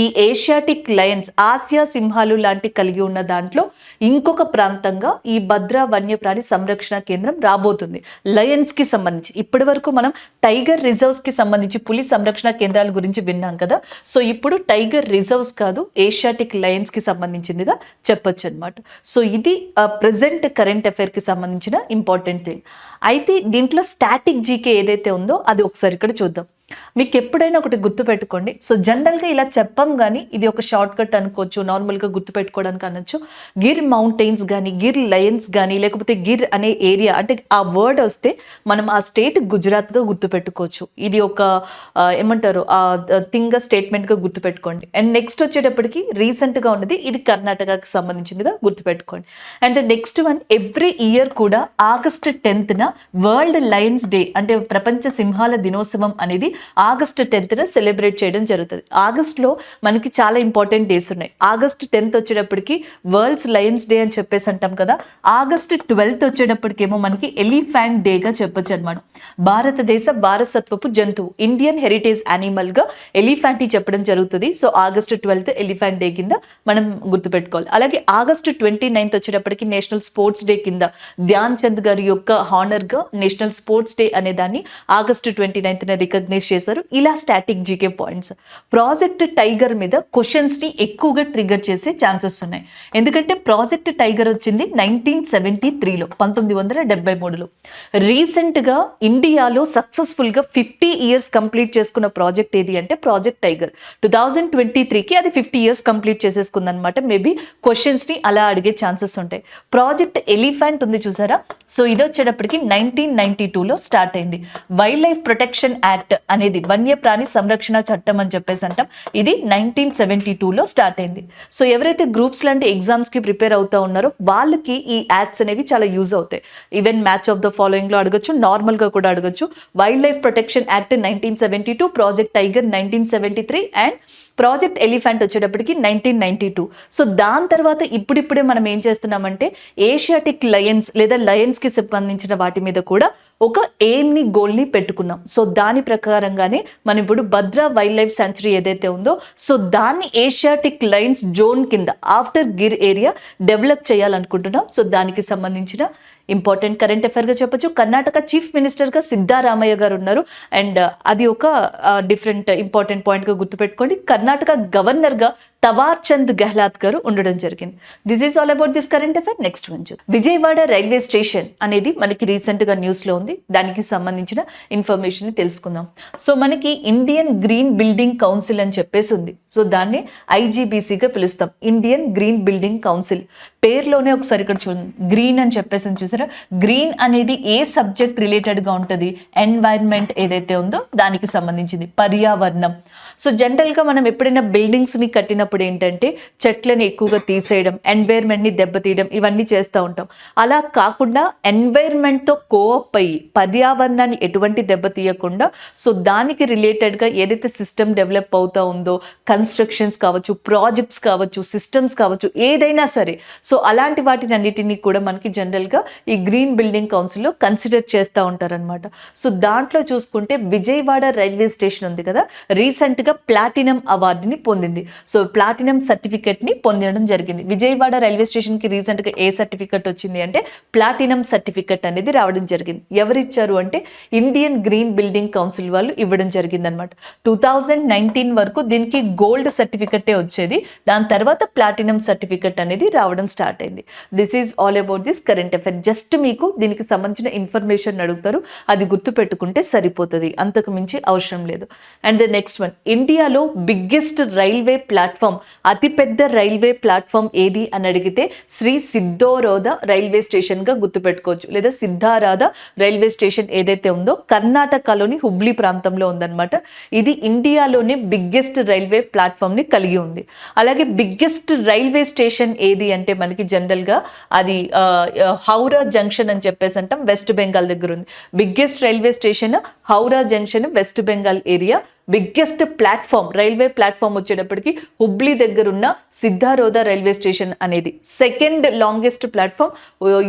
ఈ ఏషియాటిక్ లయన్స్, ఆసియా సింహాలు లాంటి కలిగి ఉన్న దాంట్లో ఇంకొక ప్రాంతంగా ఈ భద్రా వన్యప్రాణి సంరక్షణ కేంద్రం రాబోతుంది లయన్స్కి సంబంధించి. ఇప్పటి వరకు మనం టైగర్ రిజర్వ్స్కి సంబంధించి పులి సంరక్షణ కేంద్రాల గురించి విన్నాం కదా. సో ఇప్పుడు టైగర్ రిజర్వ్స్ కాదు, ఏషియాటిక్ లయన్స్కి సంబంధించిందిగా చెప్పొచ్చు అనమాట. సో ఇది ప్రజెంట్ కరెంట్ అఫైర్కి సంబంధించిన ఇంపార్టెంట్ థింగ్. అయితే దీంట్లో స్టాటిక్ జీకే ఏదైతే ఉందో అది ఒకసారి ఇక్కడ చూద్దాం. మీకు ఎప్పుడైనా ఒకటి గుర్తుపెట్టుకోండి. సో జనరల్గా ఇలా చెప్పం కానీ ఇది ఒక షార్ట్ కట్ అనుకోవచ్చు, నార్మల్గా గుర్తుపెట్టుకోవడానికి అనొచ్చు. గిర్ మౌంటైన్స్ కానీ, గిర్ లయన్స్ కానీ, లేకపోతే గిర్ అనే ఏరియా అంటే ఆ వర్డ్ వస్తే మనం ఆ స్టేట్ గుజరాత్గా గుర్తుపెట్టుకోవచ్చు. ఇది ఒక ఏమంటారు ఆ థింగ్ స్టేట్మెంట్గా గుర్తుపెట్టుకోండి. అండ్ నెక్స్ట్ వచ్చేటప్పటికి రీసెంట్గా ఉన్నది ఇది కర్ణాటకకి సంబంధించిందిగా గుర్తుపెట్టుకోండి. And the next one, every year కూడా ఆగస్ట్ 10న వరల్డ్ లయన్స్ డే అంటే ప్రపంచ సింహాల దినోత్సవం అనేది ఆగస్ట్ 10న సెలబ్రేట్ చేయడం జరుగుతుంది. ఆగస్ట్లో మనకి చాలా ఇంపార్టెంట్ డేస్ ఉన్నాయి. ఆగస్ట్ 10th వచ్చేటప్పటికి వరల్డ్స్ లయన్స్ డే అని చెప్పేసి అంటాం కదా. ఆగస్ట్ 12th వచ్చేటప్పటికేమో మనకి ఎలిఫెంట్ డేగా చెప్పొచ్చు అనమాట. భారతదేశ వారసత్వపు జంతువు, ఇండియన్ హెరిటేజ్ యానిమల్గా ఎలిఫెంట్ చెప్పడం జరుగుతుంది. So August 12th elephant day కింద మనం గుర్తుపెట్టుకోవాలి. అలాగే ఆగస్ట్ 29th వచ్చేటప్పటికి నేషనల్ స్పోర్ట్స్ డే కింద ధ్యాన్ చంద్ గారి యొక్క హానర్గా నేషనల్ స్పోర్ట్స్ డే అనే దాన్ని ఆగస్ట్ 29th రికగ్నైజ్ చేశారు. ఇలా static GK points. Project tiger మీద క్వశ్చన్స్ని ఎక్కువగా ట్రిగర్ చేసే ఛాన్సెస్ ఉన్నాయి. ఎందుకంటే ప్రాజెక్ట్ టైగర్ వచ్చింది 1973లో, 1973లో. రీసెంట్గా ఇండియాలో సక్సెస్ఫుల్గా 50 years కంప్లీట్ చేసుకున్న ప్రాజెక్ట్ ఏది అంటే ప్రాజెక్ట్ టైగర్. 2023కి అది 50 years కంప్లీట్ చేసేసుకుందనమాట. మేబీ క్వశ్చన్స్ని అలా అడిగే ఛాన్సెస్ ఉంటాయి. ప్రాజెక్ట్ ఎలిఫెంట్ ఉంది చూసారా. సో ఇది వచ్చేటప్పటికి 1992లో స్టార్ట్ అయింది. వైల్డ్ లైఫ్ ప్రొటెక్షన్ యాక్ట్ అనేది వన్యప్రాణి సంరక్షణ చట్టం అని చెప్పేసి అంటాం. ఇది 1972లో స్టార్ట్ అయింది. సో ఎవరైతే గ్రూప్స్ లాంటి ఎగ్జామ్స్కి ప్రిపేర్ అవుతా ఉన్నారో వాళ్ళకి ఈ యాక్ట్స్ అనేవి చాలా యూజ్ అవుతాయి. ఈవెన్ మ్యాచ్ ఆఫ్ ద ఫాలోయింగ్లో అడగచ్చు, నార్మల్గా కూడా అడగచ్చు. Wild life protection act 1972, project tiger 1973 and project elephant వచ్చేటప్పటికి 1992. సో దాని తర్వాత ఇప్పుడిప్పుడే మనం ఏం చేస్తున్నామంటే ఏషియాటిక్ లయన్స్ లేదా లయన్స్కి సంబంధించిన వాటి మీద కూడా ఒక ఎయిమ్ని, గోల్ని పెట్టుకున్నాం. సో దాని ప్రకారంగానే మనం ఇప్పుడు భద్రా వైల్డ్ లైఫ్ శాంచురీ ఏదైతే ఉందో సో దాన్ని ఏషియాటిక్ లయన్స్ జోన్ కింద ఆఫ్టర్ గిర్ ఏరియా డెవలప్ చేయాలనుకుంటున్నాం. సో దానికి సంబంధించిన ఇంపార్టెంట్ కరెంట్ అఫైర్గా చెప్పొచ్చు. కర్ణాటక చీఫ్ మినిస్టర్గా సిద్ధారామయ్య గారు ఉన్నారు. అండ్ అది ఒక డిఫరెంట్ ఇంపార్టెంట్ పాయింట్గా గుర్తుపెట్టుకోండి. కర్ణాటక గవర్నర్గా తవార్ చంద్ గెహ్లాట్ గారు ఉండడం జరిగింది. This is all about this current affair. Next one Vijayawada railway station అనేది మనకి రీసెంట్ గా న్యూస్ లో ఉంది. దానికి సంబంధించిన ఇన్ఫర్మేషన్ ని తెలుసుకుందాం. సో మనకి ఇండియన్ గ్రీన్ బిల్డింగ్ కౌన్సిల్ అని చెప్పేసి ఉంది. సో దాన్ని ఐజీబీసీగా పిలుస్తాం, ఇండియన్ గ్రీన్ బిల్డింగ్ కౌన్సిల్. పేరులోనే ఒకసారి ఇక్కడ చూడండి, గ్రీన్ అని చెప్పేసి చూసారా. గ్రీన్ అనేది ఏ సబ్జెక్ట్ రిలేటెడ్ గా ఉంటుంది? ఎన్వైర్న్మెంట్ ఏదైతే ఉందో దానికి సంబంధించింది, పర్యావరణం. సో జనరల్ గా మనం ఎప్పుడైనా బిల్డింగ్స్ ని కట్టినప్పుడు ఏంటంటే చెట్లను ఎక్కువగా తీసేయడం, ఎన్వైర్న్మెంట్ ని దెబ్బతీయడం, ఇవన్నీ చేస్తూ ఉంటాం. అలా కాకుండా ఎన్వైర్న్మెంట్ తో కోఆప్ అయ్యి పర్యావరణాన్ని ఎటువంటి దెబ్బతీయకుండా, సో దానికి రిలేటెడ్ గా ఏదైతే సిస్టమ్ డెవలప్ అవుతా ఉందో, కన్స్ట్రక్షన్స్ కావచ్చు, ప్రాజెక్ట్స్ కావచ్చు, సిస్టమ్స్ కావచ్చు, ఏదైనా సరే, సో అలాంటి వాటిని అన్నిటినీ కూడా మనకి జనరల్ గా ఈ గ్రీన్ బిల్డింగ్ కౌన్సిల్లో కన్సిడర్ చేస్తూ ఉంటారనమాట. సో దాంట్లో చూసుకుంటే విజయవాడ రైల్వే స్టేషన్ ఉంది కదా, రీసెంట్ గా ప్లాటినం అవార్డుని పొందింది. సో ప్లాటినం సర్టిఫికెట్ ని పొందడం జరిగింది. విజయవాడ రైల్వే స్టేషన్ కి రీసెంట్ గా ఏ సర్టిఫికెట్ వచ్చింది అంటే ప్లాటినం సర్టిఫికెట్ అనేది రావడం జరిగింది. ఎవరిచ్చారు అంటే ఇండియన్ గ్రీన్ బిల్డింగ్ కౌన్సిల్ వాళ్ళు ఇవ్వడం జరిగింది అనమాట. 2019 వరకు దీనికి గోల్డ్ సర్టిఫికెటే వచ్చేది. దాని తర్వాత ప్లాటినం సర్టిఫికెట్ అనేది రావడం స్టార్ట్ అయింది. This is all about this current affair. Just మీకు దీనికి సంబంధించిన ఇన్ఫర్మేషన్ అడుగుతారు, అది గుర్తు పెట్టుకుంటే సరిపోతుంది, అంతకు మించి అవసరం లేదు. అండ్ ద నెక్స్ట్ వన్, ఇండియాలో బిగ్గెస్ట్ రైల్వే ప్లాట్ఫామ్, అతిపెద్ద రైల్వే ప్లాట్ఫామ్ ఏది అని అడిగితే శ్రీ సిద్ధోరోద రైల్వే స్టేషన్ గా గుర్తుపెట్టుకోవచ్చు, లేదా సిద్ధారాధ రైల్వే స్టేషన్ ఏదైతే ఉందో కర్ణాటకలోని హుబ్లీ ప్రాంతంలో ఉందన్నమాట. ఇది ఇండియాలోనే బిగ్గెస్ట్ రైల్వే ప్లాట్ఫామ్ ని కలిగి ఉంది. అలాగే బిగ్గెస్ట్ రైల్వే స్టేషన్ ఏది అంటే మనకి జనరల్ గా అది హౌరా జంక్షన్ అని చెప్పేసి అంటాం, వెస్ట్ బెంగాల్ దగ్గర ఉంది. Biggest railway station Howrah junction, west Bengal area. Biggest platform, railway platform వచ్చేటప్పటికి హుబ్లీ దగ్గర ఉన్న సిద్ధారోధ రైల్వే స్టేషన్ అనేది. సెకండ్ లాంగెస్ట్ ప్లాట్ఫామ్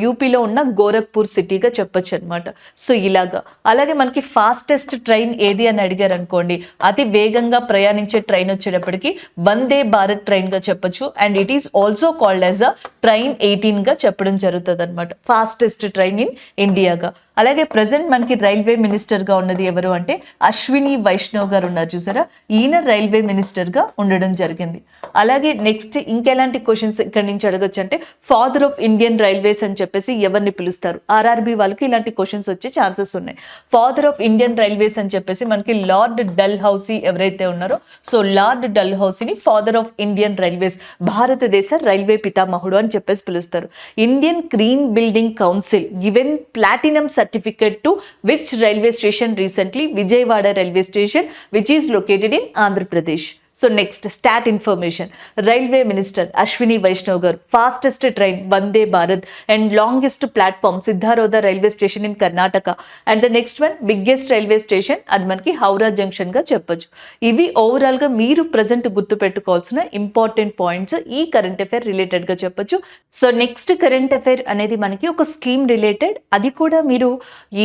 యూపీలో ఉన్న గోరఖ్పూర్ సిటీగా చెప్పొచ్చు అనమాట. సో ఇలాగా. అలాగే మనకి ఫాస్టెస్ట్ ట్రైన్ ఏది అని అడిగారు అనుకోండి, అతి వేగంగా ప్రయాణించే ట్రైన్ వచ్చేటప్పటికి వందే భారత్ ట్రైన్ గా చెప్పొచ్చు. And it is also called as a train 18 గా చెప్పడం జరుగుతుంది అనమాట, ఫాస్టెస్ట్ ట్రైన్ ఇన్ ఇండియాగా. అలాగే ప్రజెంట్ మనకి రైల్వే మినిస్టర్ గా ఉన్నది ఎవరు అంటే అశ్విని వైష్ణవ్ గారు ఉన్నారు చూసారా, ఈయన రైల్వే మినిస్టర్ గా ఉండడం జరిగింది. అలాగే నెక్స్ట్ ఇంకెలాంటి క్వశ్చన్స్ ఇక్కడ నుంచి అడగొచ్చు అంటే ఫాదర్ ఆఫ్ ఇండియన్ రైల్వేస్ అని చెప్పేసి ఎవరిని పిలుస్తారు? ఆర్ఆర్బి వాళ్ళకి ఇలాంటి క్వశ్చన్స్ వచ్చే ఛాన్సెస్ ఉన్నాయి. ఫాదర్ ఆఫ్ ఇండియన్ రైల్వేస్ అని చెప్పేసి మనకి లార్డ్ డల్ హౌసీ ఎవరైతే ఉన్నారో, సో లార్డ్ డల్ హౌసీని ఫాదర్ ఆఫ్ ఇండియన్ రైల్వేస్, భారతదేశ రైల్వే పితామహుడు అని చెప్పేసి పిలుస్తారు. Indian green building council given platinum certificate to which railway station recently? Vijayawada railway station, which is located in Andhra Pradesh. So next stat information, railway minister Ashwini Vaishnaw garu, fastest train Vande Bharat, and longest platform Siddharoodha railway station in Karnataka. And the next one biggest railway station, అది మనకి Howrah junction గా చెప్పొచ్చు. ఇవి overall గా మీరు present గుర్తు పెట్టుకోవాల్సిన important points ఈ కరెంట్ అఫైర్ రిలేటెడ్ గా చెప్పొచ్చు. సో నెక్స్ట్ కరెంట్ అఫైర్ అనేది మనకి ఒక స్కీమ్ రిలేటెడ్, అది కూడా మీరు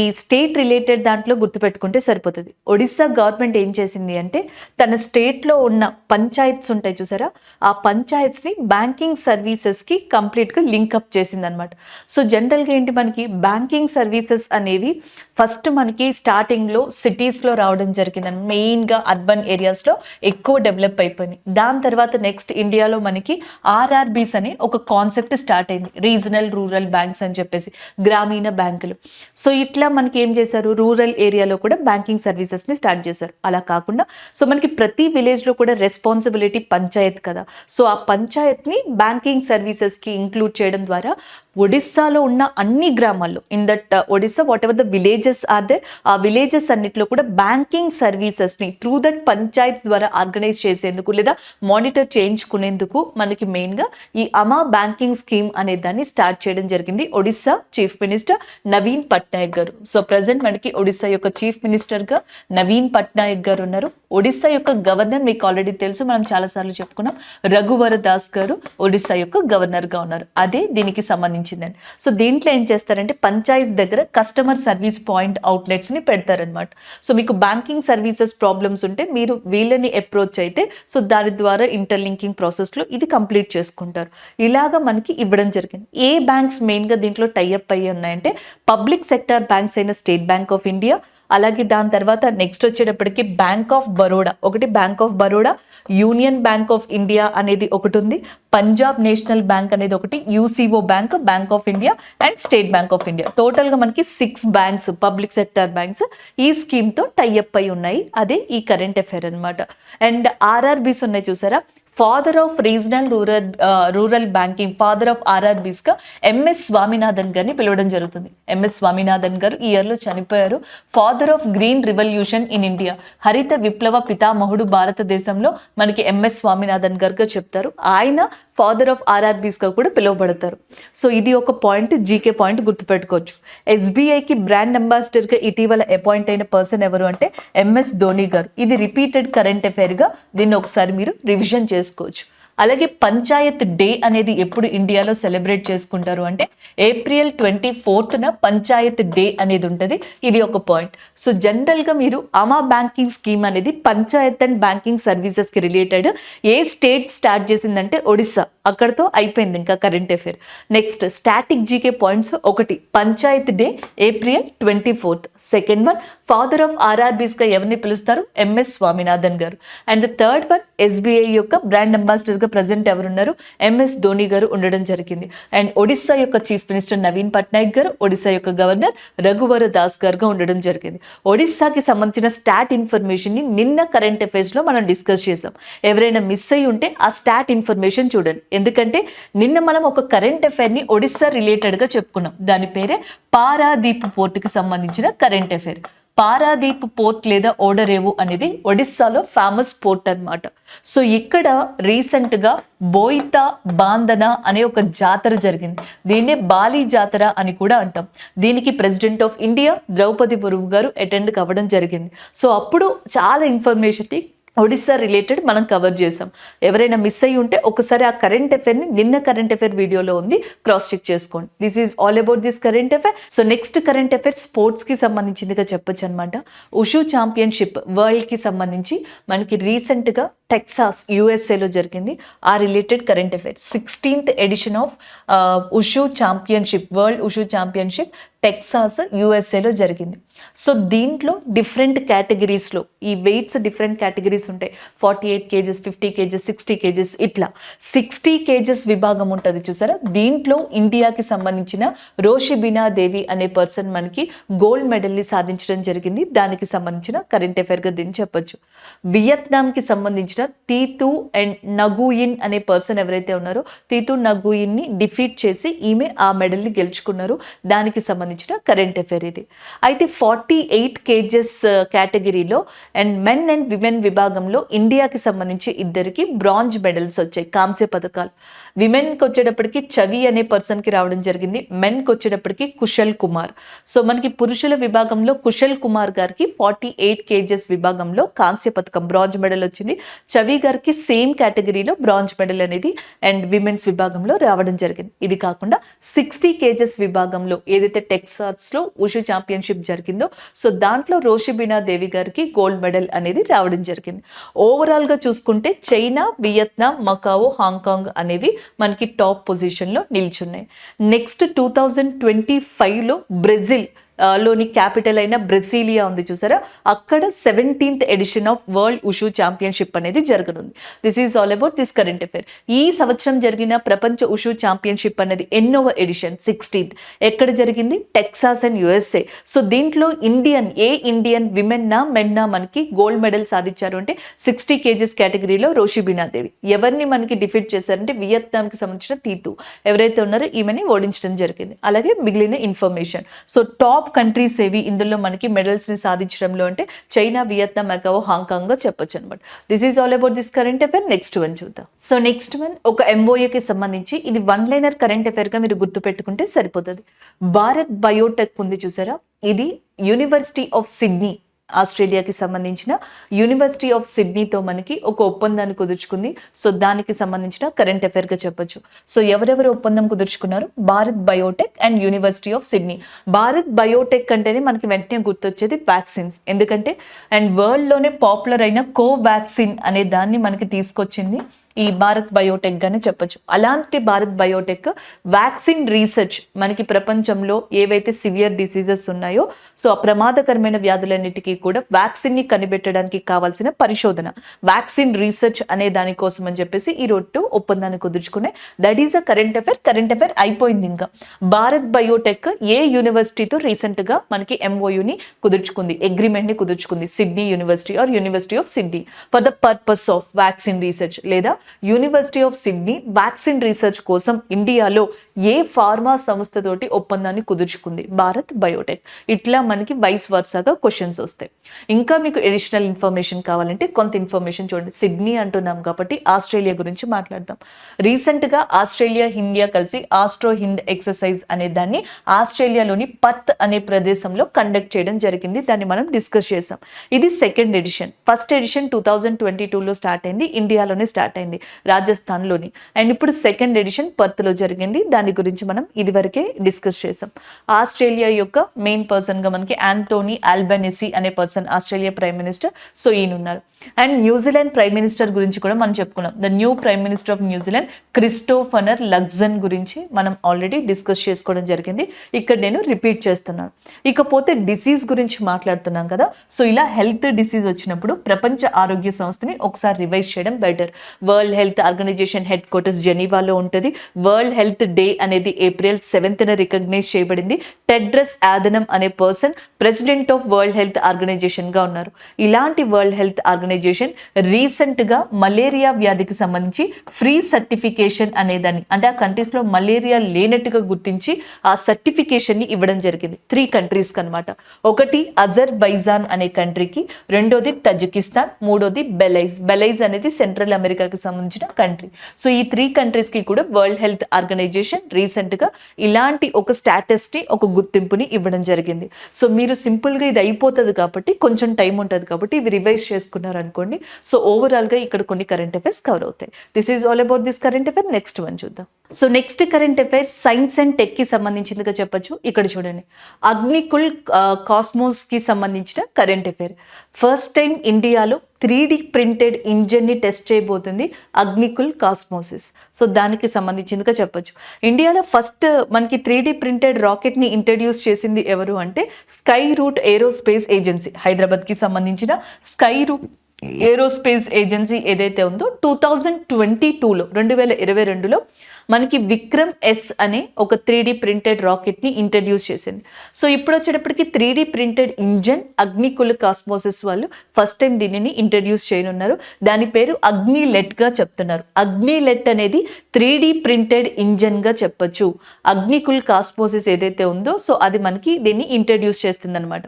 ఈ స్టేట్ రిలేటెడ్ దాంట్లో గుర్తు పెట్టుకుంటే సరిపోతుంది. ఒడిస్సా గవర్నమెంట్ ఏం చేసింది అంటే తన స్టేట్ లో ఉన్న పంచాయత్స్ ఉంటాయి చూసారా, ఆ పంచాయత్స్ ని బ్యాంకింగ్ సర్వీసెస్ కి కంప్లీట్ గా లింక్అప్ చేసింది అనమాట. సో జనరల్ గా ఏంటి, మనకి బ్యాంకింగ్ సర్వీసెస్ అనేవి ఫస్ట్ మనకి స్టార్టింగ్ లో సిటీస్ లో రావడం జరిగింది, మెయిన్ గా అర్బన్ ఏరియాస్ లో ఎక్కువ డెవలప్ అయిపోయినాయి. దాని తర్వాత నెక్స్ట్ ఇండియాలో మనకి ఆర్ఆర్బీస్ అనే ఒక కాన్సెప్ట్ స్టార్ట్ అయింది, రీజనల్ రూరల్ బ్యాంక్స్ అని చెప్పేసి, గ్రామీణ బ్యాంకులు. సో ఇట్లా మనకి ఏం చేశారు, రూరల్ ఏరియాలో కూడా బ్యాంకింగ్ సర్వీసెస్ ని స్టార్ట్ చేశారు. అలా కాకుండా సో మనకి ప్రతి విలేజ్ లో కూడా రెస్పాన్సిబిలిటీ పంచాయత్ కదా, సో ఆ పంచాయత్ ని బ్యాంకింగ్ సర్వీసెస్ కి ఇంక్లూడ్ చేయడం ద్వారా ఒడిస్సాలో ఉన్న అన్ని గ్రామాల్లో, in that Odisha whatever the villages are they, ఆ విలేజెస్ అన్నిట్లో కూడా బ్యాంకింగ్ సర్వీసెస్ ని త్రూ దట్ పంచాయత్ ద్వారా ఆర్గనైజ్ చేసేందుకు లేదా మానిటర్ చేయించుకునేందుకు మనకి మెయిన్ గా ఈ అమా బ్యాంకింగ్ స్కీమ్ అనే దాన్ని స్టార్ట్ చేయడం జరిగింది ఒడిస్సా చీఫ్ మినిస్టర్ నవీన్ పట్నాయక్ గారు. సో ప్రజెంట్ మనకి ఒడిస్సా యొక్క చీఫ్ మినిస్టర్ గా నవీన్ పట్నాయక్ గారు ఉన్నారు. ఒడిస్సా యొక్క గవర్నర్ మీకు ఆల్రెడీ తెలుసు, మనం చాలాసార్లు చెప్పుకున్నాం, రఘువర దాస్ గారు ఒడిస్సా యొక్క గవర్నర్ గా ఉన్నారు. అదే దీనికి సంబంధించిందండి. సో దీంట్లో ఏం చేస్తారంటే పంచాయత్ దగ్గర కస్టమర్ సర్వీస్ పాయింట్ అవుట్లెట్స్ ని పెడతారనమాట. సో మీకు బ్యాంకింగ్ సర్వీసెస్ ప్రాబ్లమ్స్ ఉంటే మీరు వీళ్ళని అప్రోచ్ అయితే సో దాని ద్వారా ఇంటర్లింకింగ్ ప్రాసెస్ లో ఇది కంప్లీట్ చేసుకుంటారు. ఇలాగా మనకి ఇవ్వడం జరిగింది. ఏ బ్యాంక్స్ మెయిన్ గా దీంట్లో టైఅప్ అయ్యి ఉన్నాయంటే పబ్లిక్ సెక్టర్ బ్యాంక్స్ అయిన స్టేట్ బ్యాంక్ ఆఫ్ ఇండియా, అలాగే దాని తర్వాత నెక్స్ట్ వచ్చేటప్పటికి బ్యాంక్ ఆఫ్ బరోడా ఒకటి, bank of Baroda, union bank of India అనేది ఒకటి ఉంది, పంజాబ్ నేషనల్ బ్యాంక్ అనేది ఒకటి, UCO bank, bank of India and state bank of India. టోటల్గా మనకి 6 బ్యాంక్స్, పబ్లిక్ సెక్టర్ బ్యాంక్స్ ఈ స్కీమ్తో టైఅప్ అయి ఉన్నాయి. అదే ఈ కరెంట్ అఫైర్ అనమాట. అండ్ ఆర్ఆర్బీస్ ఉన్నాయి చూసారా, father of regional rural banking, father of RRBs గా ఎంఎస్ స్వామినాథన్ గారిని పిలవడం జరుగుతుంది. ఎంఎస్ స్వామినాథన్ గారు ఈ ఇయర్లో చనిపోయారు. Father of green revolution in India, హరిత విప్లవ పితామహుడు భారతదేశంలో మనకి ఎంఎస్ స్వామినాథన్ గారుగా చెప్తారు. ఆయన ఫాదర్ ఆఫ్ ఆర్ఆర్బీస్ గా కూడా పిలువబడతారు. సో ఇది ఒక పాయింట్, జీకే పాయింట్ గుర్తుపెట్టుకోవచ్చు. ఎస్బీఐకి బ్రాండ్ అంబాసిడర్ గా ఇటీవల అపాయింట్ అయిన పర్సన్ ఎవరు అంటే ఎంఎస్ ధోని గారు. ఇది రిపీటెడ్ కరెంట్ అఫైర్ గా దీన్ని ఒకసారి మీరు రివిజన్ చేసుకోవచ్చు. అలాగే పంచాయత్ డే అనేది ఎప్పుడు ఇండియాలో సెలబ్రేట్ చేసుకుంటారు అంటే ఏప్రిల్ 24న పంచాయత్ డే అనేది ఉంటుంది. ఇది ఒక పాయింట్. సో జనరల్గా మీరు అమా బ్యాంకింగ్ స్కీమ్ అనేది పంచాయత్ అండ్ బ్యాంకింగ్ సర్వీసెస్కి రిలేటెడ్ ఏ స్టేట్ స్టార్ట్ చేసిందంటే ఒడిస్సా, అక్కడతో అయిపోయింది ఇంకా current affair. Next static GK points, ఒకటి panchayat day April 24. Second one father of ఆర్ఆర్బీస్గా ఎవరిని పిలుస్తారు, MS Swaminathan garu. And the third one SBI యొక్క బ్రాండ్ అంబాసిడర్గా ప్రజెంట్ ఎవరున్నారు, ఎంఎస్ ధోని గారు ఉండడం జరిగింది. అండ్ ఒడిస్సా యొక్క చీఫ్ మినిస్టర్ నవీన్ పట్నాయక్ గారు, ఒడిస్సా యొక్క గవర్నర్ రఘువర దాస్ గారుగా ఉండడం జరిగింది. ఒడిస్సాకి సంబంధించిన స్టాట్ ఇన్ఫర్మేషన్ని నిన్న కరెంట్ అఫైర్స్లో మనం డిస్కస్ చేసాం. ఎవరైనా మిస్ అయ్యి ఉంటే ఆ స్టాట్ ఇన్ఫర్మేషన్ చూడండి. ఎందుకంటే నిన్న మనం ఒక కరెంట్ అఫైర్ని ఒడిస్సా రిలేటెడ్గా చెప్పుకున్నాం. దాని పేరే పారాదీప్ పోర్టుకి సంబంధించిన కరెంట్ అఫైర్. పారాదీప్ పోర్ట్ లేదా ఓడరేవు అనేది ఒడిస్సాలో ఫేమస్ పోర్ట్ అన్నమాట. సో ఇక్కడ రీసెంట్గా బోయితా బాందన అనే ఒక జాతర జరిగింది. దీన్నే బాలి జాతర అని కూడా అంటాం. దీనికి president of India Droupadi Murmu గారు అటెండ్ కావడం జరిగింది. సో అప్పుడు చాలా ఇన్ఫర్మేషన్ ఒడిస్సా రిలేటెడ్ మనం కవర్ చేసాం. ఎవరైనా మిస్ అయ్యి ఉంటే ఒకసారి ఆ కరెంట్ అఫైర్ని నిన్న కరెంట్ అఫైర్ వీడియోలో ఉంది, క్రాస్ చెక్ చేసుకోండి. This is all about this current affair. So next current affair స్పోర్ట్స్కి సంబంధించిందిగా చెప్పొచ్చు అనమాట. ఉషు ఛాంపియన్షిప్ వరల్డ్కి సంబంధించి మనకి రీసెంట్గా టెక్సాస్ యుఎస్ఏలో జరిగింది. ఆ related current affair 16th edition of wushu championship, world wushu championship Texas యుఎస్ఏలో జరిగింది. సో దీంట్లో డిఫరెంట్ కేటగిరీస్లో ఈ వెయిట్స్ డిఫరెంట్ కేటగిరీస్ ఉంటాయి. 48 kgs, 50 kgs, 60 kgs, ఇట్లా 60 kgs విభాగం ఉంటుంది చూసారా. దీంట్లో ఇండియాకి సంబంధించిన రోషిబినా దేవి అనే పర్సన్ మనకి గోల్డ్ మెడల్ని సాధించడం జరిగింది. దానికి సంబంధించిన కరెంట్ అఫైర్గా దీన్ని చెప్పొచ్చు. వియత్నాంకి సంబంధించిన తీతు అండ్ నగుయిన్ అనే పర్సన్ ఎవరైతే ఉన్నారో తీతు నగుయిన్ని డిఫీట్ చేసి ఈమె ఆ మెడల్ని గెలుచుకున్నారు. దానికి సంబంధించిన కరెంట్ అఫైర్ ఇది. అయితే 48 kgs కేటగిరీలో అండ్ మెన్ అండ్ విమెన్ విభాగంలో ఇండియాకి సంబంధించి ఇద్దరికి బ్రాంజ్ మెడల్స్ వచ్చాయి, కాంస్య పథకాలు. విమెన్కి వచ్చేటప్పటికి చవి అనే పర్సన్కి రావడం జరిగింది. మెన్కి వచ్చేటప్పటికి కుశల్ కుమార్. సో మనకి పురుషుల విభాగంలో కుశల్ కుమార్ గారికి 48 kgs విభాగంలో కాంస్య పథకం బ్రాంజ్ మెడల్ వచ్చింది. చవి గారికి సేమ్ కేటగిరీలో బ్రాంజ్ మెడల్ అనేది అండ్ విమెన్స్ విభాగంలో రావడం జరిగింది. ఇది కాకుండా 60 kgs విభాగంలో ఏదైతే టెక్సాస్లో ఉషు ఛాంపియన్షిప్ జరిగిందో సో దాంట్లో రోషిబినా దేవి గారికి గోల్డ్ మెడల్ అనేది రావడం జరిగింది. ఓవరాల్గా చూసుకుంటే చైనా, వియత్నాం, మకావో, హాంకాంగ్ అనేవి మనకి టాప్ పొజిషన్లో నిల్చున్నాయి. నెక్స్ట్ 2025లో బ్రెజిల్ లోని క్యాపిటల్ అయిన బ్రెసిలియా ఉంది చూసారా, అక్కడ 17th edition of world wushu championship అనేది జరగనుంది. This is all about this current affair. ఈ సంవత్సరం జరిగిన ప్రపంచ ఉషు ఛాంపియన్షిప్ అనేది ఎన్నోవ ఎడిషన్, 16th. ఎక్కడ జరిగింది, టెక్సాస్ అండ్ యుఎస్ఏ. సో దీంట్లో ఇండియన్ విమెన్నా మెన్నా మనకి గోల్డ్ మెడల్ సాధించారు అంటే 60 kgs కేటగిరీలో రోషిబినా దేవి. ఎవరిని మనకి డిఫీట్ చేశారంటే వియత్నాంకి సంబంధించిన తీతు ఎవరైతే ఉన్నారో ఈమెని ఓడించడం జరిగింది. అలాగే మిగిలిన ఇన్ఫర్మేషన్. సో టాప్ కంట్రీస్ ఏవి ఇందులో మనకి మెడల్స్ ని సాధించడంలో అంటే చైనా, వియత్నాం, మకావో, హాంకాంగ్ చెప్పొచ్చు అనమాట. This is all about this current affair. Next one చూద్దాం. సో నెక్స్ట్ వన్ ఒక ఎంఓఏకి సంబంధించి ఇది 1-liner కరెంట్ అఫైర్ గా మీరు గుర్తు పెట్టుకుంటే సరిపోతుంది. భారత్ బయోటెక్ ఉంది చూసారా, ఇది యూనివర్సిటీ ఆఫ్ సిడ్నీ ఆస్ట్రేలియాకి సంబంధించిన యూనివర్సిటీ ఆఫ్ సిడ్నీతో మనకి ఒక ఒప్పందాన్ని కుదుర్చుకుంది. సో దానికి సంబంధించిన కరెంట్ అఫైర్గా చెప్పొచ్చు. సో ఎవరెవరు ఒప్పందం కుదుర్చుకున్నారు, Bharat Biotech and university of Sydney. Bharat Biotech అంటేనే మనకి వెంటనే గుర్తొచ్చేది వ్యాక్సిన్స్, ఎందుకంటే అండ్ వరల్డ్లోనే పాపులర్ అయిన కోవాక్సిన్ అనే దాన్ని మనకి తీసుకొచ్చింది ఈ భారత్ బయోటెక్ గానే చెప్పొచ్చు. అలాంటి భారత్ బయోటెక్ వ్యాక్సిన్ రీసెర్చ్ మనకి ప్రపంచంలో ఏవైతే సివియర్ డిసీజెస్ ఉన్నాయో, సో ఆ ప్రమాదకరమైన వ్యాధులన్నిటికీ కూడా వ్యాక్సిన్ ని కనిపెట్టడానికి కావాల్సిన పరిశోధన, వ్యాక్సిన్ రీసెర్చ్ అనే దానికోసం అని చెప్పేసి ఈ రొట్టు ఒప్పందాన్ని కుదుర్చుకునే. That is a current affair. Current affair అయిపోయింది. ఇంకా భారత్ బయోటెక్ ఏ యూనివర్సిటీతో రీసెంట్ గా మనకి ఎంఓయుని కుదుర్చుకుంది, అగ్రిమెంట్ ని కుదుర్చుకుంది, Sydney university or university of Sydney for the purpose of vaccine research, లేదా university of Sydney vaccine research కోసం ఇండియాలో ఏ ఫార్మా సంస్థతోటి ఒప్పందాన్ని కుదుర్చుకుంది, భారత్ బయోటెక్. ఇట్లా మనకి వైస్ వర్సాగా క్వశ్చన్స్ వస్తాయి. ఇంకా మీకు అడిషనల్ ఇన్ఫర్మేషన్ కావాలంటే కొంత ఇన్ఫర్మేషన్ చూడండి. సిడ్నీ అంటున్నాం కాబట్టి ఆస్ట్రేలియా గురించి మాట్లాడదాం. రీసెంట్ గా ఆస్ట్రేలియా ఇండియా కలిసి ఆస్ట్రో హింద్ ఎక్సర్సైజ్ అనే దాన్ని ఆస్ట్రేలియాలోని పర్త్ అనే ప్రదేశంలో కండక్ట్ చేయడం జరిగింది. దాన్ని మనం డిస్కస్ చేసాం. ఇది సెకండ్ ఎడిషన్. ఫస్ట్ ఎడిషన్ 2022లో స్టార్ట్ అయింది, ఇండియాలోనే స్టార్ట్ అయింది, రాజస్థాన్లోని. అండ్ ఇప్పుడు సెకండ్ ఎడిషన్ పర్త్లో జరిగింది. దాని గురించి మనం ఇదివరకే డిస్కస్ చేసాం. ఆస్ట్రేలియా యొక్క మెయిన్ పర్సన్ గా మనకి ఆంటోనీ ఆల్బనీసీ అనే person, Australia prime minister. So ఈయన ఉన్నారు. అండ్ న్యూజిలాండ్ ప్రైమ్ మినిస్టర్ గురించి కూడా మనం చెప్పుకున్నాం. The new prime minister of New Zealand Christopher Luxon గురించి మనం ఆల్రెడీ డిస్కస్ చేసుకోవడం జరిగింది. ఇక్కడ నేను రిపీట్ చేస్తున్నాను. ఇకపోతే డిసీజ్ గురించి మాట్లాడుతున్నాం కదా. సో ఇలా హెల్త్ డిసీజ్ వచ్చినప్పుడు ప్రపంచ ఆరోగ్య సంస్థని ఒకసారి రివైజ్ చేయడం better. World health organization headquarters జెనీవాలో ఉంటుంది. వరల్డ్ హెల్త్ డే అనేది April 7th రికగ్నైజ్ చేయబడింది. టెడ్రస్ ఆదనం అనే person president of world health organization గా ఉన్నారు. ఇలాంటి వరల్డ్ హెల్త్ ఆర్గనైజేషన్ రీసెంట్ గా మలేరియా వ్యాధికి సంబంధించి ఫ్రీ సర్టిఫికేషన్ అనేదాన్ని, అంటే ఆ కంట్రీస్ లో మలేరియా లేనట్టుగా గుర్తించి ఆ సర్టిఫికేషన్ ని ఇవ్వడం జరిగింది 3 కంట్రీస్ కి అనమాట. ఒకటి అజర్బైజాన్ అనే కంట్రీకి, రెండోది తజికిస్తాన్, మూడోది బెలైజ్ అనేది సెంట్రల్ అమెరికాకి సంబంధించిన కంట్రీ. సో ఈ 3 కంట్రీస్ కి కూడా వరల్డ్ హెల్త్ ఆర్గనైజేషన్ రీసెంట్ గా ఇలాంటి ఒక స్టాటస్ ని, ఒక గుర్తింపుని ఇవ్వడం జరిగింది. సో మీరు సింపుల్ గా ఇది అయిపోతుంది కాబట్టి కొంచెం టైం ఉంటుంది కాబట్టి ఇవి రివైజ్ చేసుకున్నారు అనుకోండి. సో ఓవరాల్ గా ఇక్కడ కొన్ని కరెంట్ అఫైర్స్ కవర్ అవుతాయి. This is all about this current affair. Next one చూద్దాం. So next current affair science and tech కి సంబంధించిందిగా చెప్పొచ్చు. ఇక్కడ చూడండి, అగ్నికుల్ కాస్మోస్ కి సంబంధించిన కరెంట్ అఫైర్. ఫస్ట్ టైం ఇండియాలో 3D ప్రింటెడ్ ఇంజన్ ని టెస్ట్ చేయబోతుంది అగ్నికుల్ కాస్మోసిస్. సో దానికి సంబంధించిందిగా చెప్పొచ్చు. ఇండియాలో ఫస్ట్ మనకి 3D ప్రింటెడ్ రాకెట్ ని ఇంట్రడ్యూస్ చేసింది ఎవరు అంటే Skyroot aerospace agency, Hyderabad కి సంబంధించిన స్కై రూట్ ఏరోస్పేస్ ఏజెన్సీ ఏదైతే ఉందో 2022లో 2022లో మనకి విక్రమ్ ఎస్ అనే ఒక 3D ప్రింటెడ్ రాకెట్ ని ఇంట్రడ్యూస్ చేసింది. సో ఇప్పుడు వచ్చేటప్పటికి 3D ప్రింటెడ్ ఇంజన్ అగ్నికుల్ కాస్మోసిస్ వాళ్ళు ఫస్ట్ టైం దీనిని ఇంట్రడ్యూస్ చేయనున్నారు. దాని పేరు అగ్నిలెట్ గా చెప్తున్నారు. అగ్నిలెట్ అనేది 3D ప్రింటెడ్ ఇంజన్ గా చెప్పొచ్చు. అగ్నికుల్ కాస్మోసిస్ ఏదైతే ఉందో సో అది మనకి దీన్ని ఇంట్రడ్యూస్ చేస్తుంది అనమాట.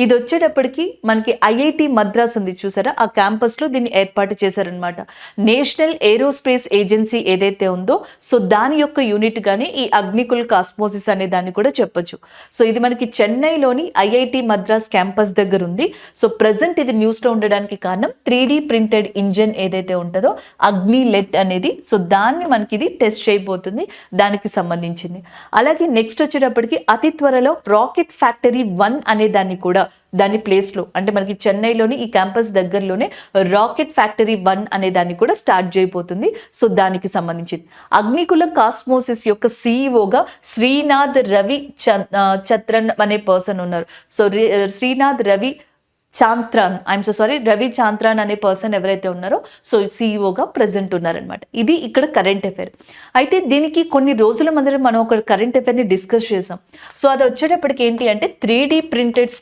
ఇది వచ్చేటప్పటికి మనకి ఐఐటి మద్రాస్ ఉంది చూసారా, ఆ క్యాంపస్ లో దీన్ని ఏర్పాటు చేశారనమాట. నేషనల్ ఏరోస్పేస్ ఏజెన్సీ ఏదైతే ఉందో సో దాని యొక్క యూనిట్ గానే ఈ అగ్నికుల్ కాస్మోసిస్ అనే దాన్ని కూడా చెప్పొచ్చు. సో ఇది మనకి చెన్నైలోని ఐఐటి మద్రాస్ క్యాంపస్ దగ్గర ఉంది. సో ప్రజెంట్ ఇది న్యూస్ లో ఉండడానికి కారణం 3D ప్రింటెడ్ ఇంజన్ ఏదైతే ఉంటుందో అగ్నిలెట్ అనేది, సో దాన్ని మనకి ఇది టెస్ట్ చేయబోతుంది, దానికి సంబంధించింది. అలాగే నెక్స్ట్ వచ్చేటప్పటికి అతి త్వరలో రాకెట్ ఫ్యాక్టరీ 1 అనే దాన్ని కూడా దాని ప్లేస్ లో, అంటే మనకి చెన్నైలోని ఈ క్యాంపస్ దగ్గరలోనే రాకెట్ ఫ్యాక్టరీ 1 అనే దాన్ని కూడా స్టార్ట్ చేయబోతుంది. సో దానికి సంబంధించింది. అగ్నికుల కాస్మోసిస్ యొక్క సిఇఓగా శ్రీనాథ్ రవి చంద్రన్ అనే పర్సన్ ఉన్నారు. సో శ్రీనాథ్ రవి చాంత్రాన్ అనే పర్సన్ ఎవరైతే ఉన్నారో సో సిఇఓగా ప్రెసెంట్ ఉన్నారనమాట. ఇది ఇక్కడ కరెంట్ అఫైర్. అయితే దీనికి కొన్ని రోజుల ముందర మనం ఒక కరెంట్ అఫైర్ని డిస్కస్ చేసాం. సో అది వచ్చేటప్పటికి ఏంటి అంటే 3D ప్రింటెడ్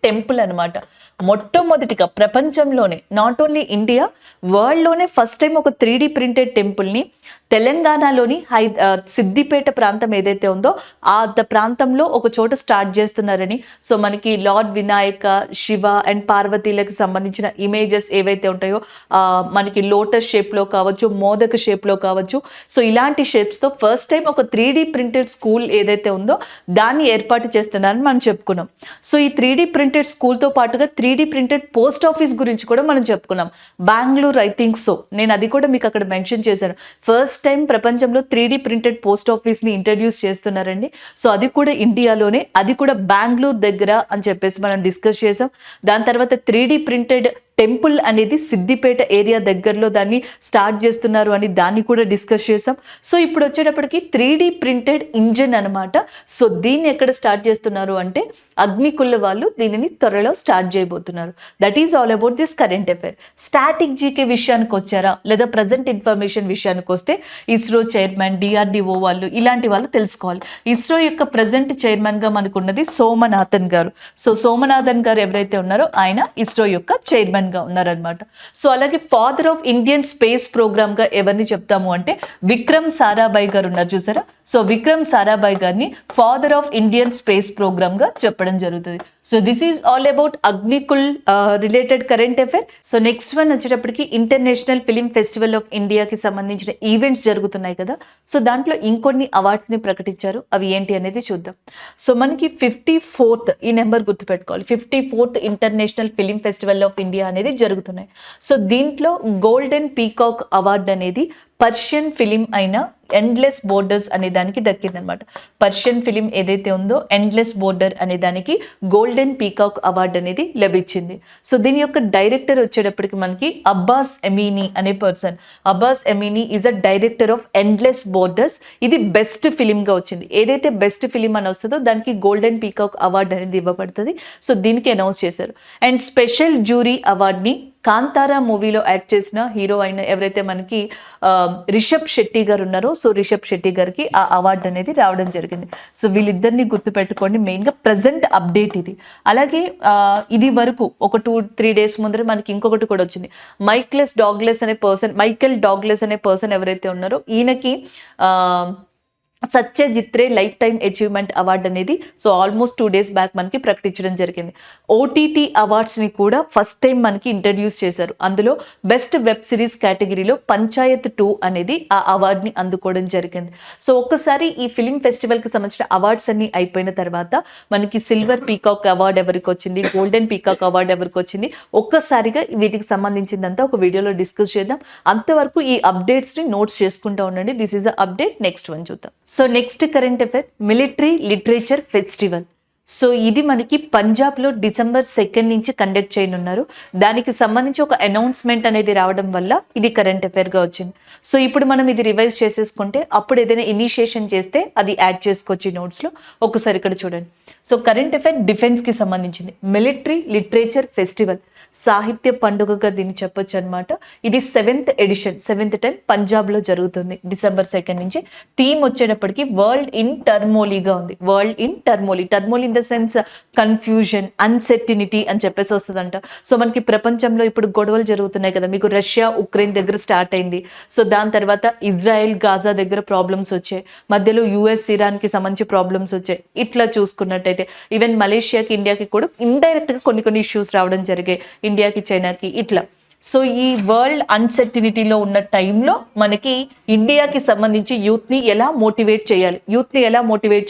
టెంపుల్ అనమాట. మొట్టమొదటిగా ప్రపంచంలోనే, నాట్ ఓన్లీ ఇండియా, వరల్డ్లోనే ఫస్ట్ టైం ఒక 3D ప్రింటెడ్ టెంపుల్ని తెలంగాణలోని సిద్దిపేట ప్రాంతం ఏదైతే ఉందో ఆ ప్రాంతంలో ఒక చోట స్టార్ట్ చేస్తున్నారని. సో మనకి లార్డ్ వినాయక, శివ అండ్ పార్వతీలకు సంబంధించిన ఇమేజెస్ ఏవైతే ఉంటాయో మనకి లోటస్ షేప్లో కావచ్చు, మోదక షేప్లో కావచ్చు, సో ఇలాంటి షేప్స్తో ఫస్ట్ టైం ఒక 3D ప్రింటెడ్ స్కూల్ ఏదైతే ఉందో దాన్ని ఏర్పాటు చేస్తున్నారని మనం చెప్పుకున్నాం. సో ఈ 3D ప్రింటెడ్ స్కూల్తో పాటుగా 3D ప్రింటెడ్ పోస్ట్ ఆఫీస్ గురించి కూడా మనం చెప్పుకున్నాం. బెంగళూరు, ఐ థింక్ సో, నేను అది కూడా మీకు అక్కడ మెన్షన్ చేశాను. ఫస్ట్ టైం ప్రపంచంలో 3D ప్రింటెడ్ పోస్ట్ ఆఫీస్ ని ఇంట్రడ్యూస్ చేస్తున్నారండి. సో అది కూడా ఇండియాలోనే, అది కూడా బెంగళూరు దగ్గర అని చెప్పేసి మనం డిస్కస్ చేసాం. దాని తర్వాత 3D ప్రింటెడ్ టెంపుల్ అనేది సిద్దిపేట ఏరియా దగ్గరలో దాన్ని స్టార్ట్ చేస్తున్నారు అని దాన్ని కూడా డిస్కస్ చేసాం. సో ఇప్పుడు వచ్చేటప్పటికి 3D ప్రింటెడ్ ఇంజిన్ అనమాట. సో దీన్ని ఎక్కడ స్టార్ట్ చేస్తున్నారు అంటే అగ్నికుల వాళ్ళు దీనిని త్వరలో స్టార్ట్ చేయబోతున్నారు. That is all about this current affair. Static GK విషయానికి వచ్చారా లేదా ప్రజెంట్ ఇన్ఫర్మేషన్ విషయానికి వస్తే ఇస్రో చైర్మన్, DRDO వాళ్ళు ఇలాంటి వాళ్ళు తెలుసుకోవాలి. ఇస్రో యొక్క ప్రజెంట్ చైర్మన్ గా మనకు ఉన్నది సోమనాథన్ గారు. సో సోమనాథన్ గారు ఎవరైతే ఉన్నారో ఆయన ఇస్రో యొక్క చైర్మన్ గా ఉన్నారనమాట. సో అలాగే father of Indian space programme గా ఎవరిని చెప్తాము అంటే విక్రమ్ సారాభాయ్ గారు ఉన్నారు చూసారా. సో విక్రమ్ సారాభాయ్ గారిని father of Indian space programme గా చెప్పడం జరుగుతుంది. So this is all about Agnikul related current affair. So next one వచ్చేటప్పటికి ఇంటర్నేషనల్ ఫిలిం ఫెస్టివల్ ఆఫ్ ఇండియాకి సంబంధించిన ఈవెంట్స్ జరుగుతున్నాయి కదా. సో దాంట్లో ఇంకొన్ని అవార్డ్స్ ని ప్రకటించారు. అవి ఏంటి అనేది చూద్దాం. సో మనకి 54th ఈ నెంబర్ గుర్తుపెట్టుకోవాలి, 54th international film festival of India అనేది జరుగుతున్నాయి. సో దీంట్లో గోల్డెన్ పీకాక్ అవార్డ్ అనేది పర్షియన్ ఫిలిం అయిన ఎండ్లెస్ బోర్డర్స్ అనే దానికి దక్కిందనమాట. పర్షియన్ ఫిలిం ఏదైతే ఉందో ఎండ్లెస్ బోర్డర్ అనే దానికి గోల్డెన్ పీకాక్ అవార్డ్ అనేది లభించింది. సో దీని యొక్క డైరెక్టర్ వచ్చేటప్పటికి మనకి అబ్బాస్ ఎమీనీ అనే person. Abbas Amini is a director of endless borders. ఇది బెస్ట్ ఫిలిం గా వచ్చింది. ఏదైతే బెస్ట్ ఫిలిం అని వస్తుందో దానికి గోల్డెన్ పీకాక్ అవార్డ్ అనేది ఇవ్వబడుతుంది. సో దీనికి అనౌన్స్ చేశారు. అండ్ స్పెషల్ జ్యూరీ అవార్డ్ని కాంతారా మూవీలో యాక్ట్ చేసిన హీరో అయిన ఎవరైతే మనకి రిషబ్ శెట్టి గారు ఉన్నారో, సో రిషబ్ శెట్టి గారికి ఆ అవార్డు అనేది రావడం జరిగింది. సో వీళ్ళిద్దరిని గుర్తుపెట్టుకోండి, మెయిన్గా ప్రజెంట్ అప్డేట్ ఇది. అలాగే ఇది వరకు ఒక 2-3 డేస్ ముందర మనకి ఇంకొకటి కూడా వచ్చింది. మైకెల్ డాగ్లెస్ అనే పర్సన్ ఎవరైతే ఉన్నారో ఈయనకి Satyajit Ray life time achievement award అనేది సో ఆల్మోస్ట్ 2 days బ్యాక్ మనకి ప్రకటించడం జరిగింది. OTT అవార్డ్స్ని కూడా ఫస్ట్ టైం మనకి ఇంట్రడ్యూస్ చేశారు. అందులో బెస్ట్ వెబ్ సిరీస్ కేటగిరీలో పంచాయత్ 2 అనేది ఆ అవార్డ్ని అందుకోవడం జరిగింది. సో ఒక్కసారి ఈ ఫిలిం ఫెస్టివల్కి సంబంధించిన అవార్డ్స్ అన్ని అయిపోయిన తర్వాత మనకి సిల్వర్ పీకాక్ అవార్డ్ ఎవరికి వచ్చింది, గోల్డెన్ పీకాక్ అవార్డ్ ఎవరికి వచ్చింది, ఒక్కసారిగా వీటికి సంబంధించిందంతా ఒక వీడియోలో డిస్కస్ చేద్దాం. అంతవరకు ఈ అప్డేట్స్ని నోట్స్ చేసుకుంటూ ఉండండి. This is a update. Next one చూద్దాం. So next current affair military literature festival. So ఇది మనకి పంజాబ్లో December 2 నుంచి కండక్ట్ చేయనున్నారు. దానికి సంబంధించి ఒక అనౌన్స్మెంట్ అనేది రావడం వల్ల ఇది కరెంట్ అఫైర్గా వచ్చింది. సో ఇప్పుడు మనం ఇది రివైజ్ చేసేసుకుంటే అప్పుడు ఏదైనా ఇనిషియేషన్ చేస్తే అది యాడ్ చేసుకోవచ్చు ఈ నోట్స్లో. ఒకసారి ఇక్కడ చూడండి. సో కరెంట్ అఫైర్ డిఫెన్స్కి సంబంధించింది. మిలిటరీ లిటరేచర్ ఫెస్టివల్ సాహిత్య పండుగగా దీన్ని చెప్పొచ్చు అనమాట. ఇది 7th ఎడిషన్, 7th టైం పంజాబ్లో జరుగుతుంది December 2 నుంచి. థీమ్ వచ్చేటప్పటికి వరల్డ్ ఇన్ టర్మోలీగా ఉంది. World in turmoil in the sense confusion, uncertainty అని చెప్పేసి వస్తుందంట. సో మనకి ప్రపంచంలో ఇప్పుడు గొడవలు జరుగుతున్నాయి కదా, మీకు రష్యా ఉక్రెయిన్ దగ్గర స్టార్ట్ అయింది. సో దాని తర్వాత ఇజ్రాయెల్ గాజా దగ్గర ప్రాబ్లమ్స్ వచ్చాయి, మధ్యలో US ఇరాన్కి సంబంధించి ప్రాబ్లమ్స్ వచ్చాయి. ఇట్లా చూసుకున్నట్టయితే ఈవెన్ మలేషియాకి ఇండియాకి కూడా ఇండైరెక్ట్గా కొన్ని ఇష్యూస్ రావడం జరిగాయి, ఇండియాకి చైనాకి ఇట్లా. సో ఈ వరల్డ్ అన్సర్టినిటీలో ఉన్న టైంలో మనకి ఇండియాకి సంబంధించి యూత్ని ఎలా మోటివేట్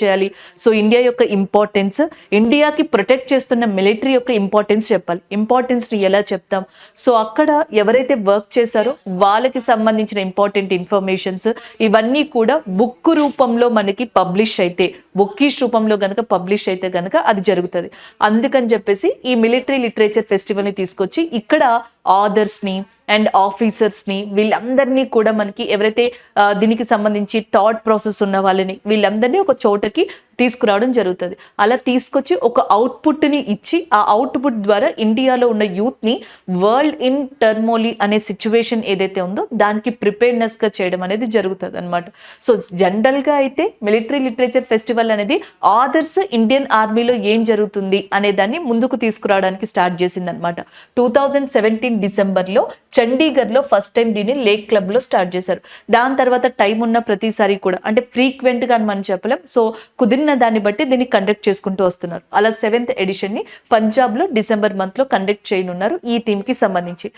చేయాలి, సో ఇండియా యొక్క ఇంపార్టెన్స్, ఇండియాకి ప్రొటెక్ట్ చేస్తున్న మిలిటరీ యొక్క ఇంపార్టెన్స్ చెప్పాలి. ఇంపార్టెన్స్ని ఎలా చెప్తాం? సో అక్కడ ఎవరైతే వర్క్ చేశారో వాళ్ళకి సంబంధించిన ఇంపార్టెంట్ ఇన్ఫర్మేషన్స్ ఇవన్నీ కూడా బుక్ రూపంలో మనకి పబ్లిష్ అయితే, బుక్కీష్ రూపంలో కనుక పబ్లిష్ అయితే కనుక అది జరుగుతుంది. అందుకని చెప్పేసి ఈ మిలిటరీ లిటరేచర్ ఫెస్టివల్ని తీసుకొచ్చి ఇక్కడ ఆథర్స్ని అండ్ ఆఫీసర్స్ని వీళ్ళందరినీ కూడా మనకి ఎవరైతే దీనికి సంబంధించి థాట్ ప్రాసెస్ ఉన్న వాళ్ళని వీళ్ళందరినీ ఒక చోటకి తీసుకురావడం జరుగుతుంది. అలా తీసుకొచ్చి ఒక అవుట్పుట్ని ఇచ్చి ఆ అవుట్పుట్ ద్వారా ఇండియాలో ఉన్న యూత్ని వరల్డ్ ఇన్ టర్మోలీ అనే సిచ్యువేషన్ ఏదైతే ఉందో దానికి ప్రిపేర్నెస్గా చేయడం అనేది జరుగుతుంది అనమాట. సో జనరల్గా అయితే మిలిటరీ లిటరేచర్ ఫెస్టివల్ అనేది ఆథర్స్ ఇండియన్ ఆర్మీలో ఏం జరుగుతుంది అనే దాన్ని ముందుకు తీసుకురావడానికి స్టార్ట్ చేసింది అనమాట. 2017 డిసెంబర్లో చండీగఢ్లో ఫస్ట్ టైం దీన్ని లేక్ క్లబ్లో స్టార్ట్ చేశారు. దాని తర్వాత టైం ఉన్న ప్రతిసారి కూడా అంటే ఫ్రీక్వెంట్గా అని మనం చెప్పలేం, సో కుదిరిన దాన్ని బట్టి దీన్ని కండక్ట్ చేసుకుంటూ వస్తున్నారు. అలా 7th ఎడిషన్ని పంజాబ్లో December monthలో కండక్ట్ చేయనున్నారు ఈ థీమ్కి సంబంధించి.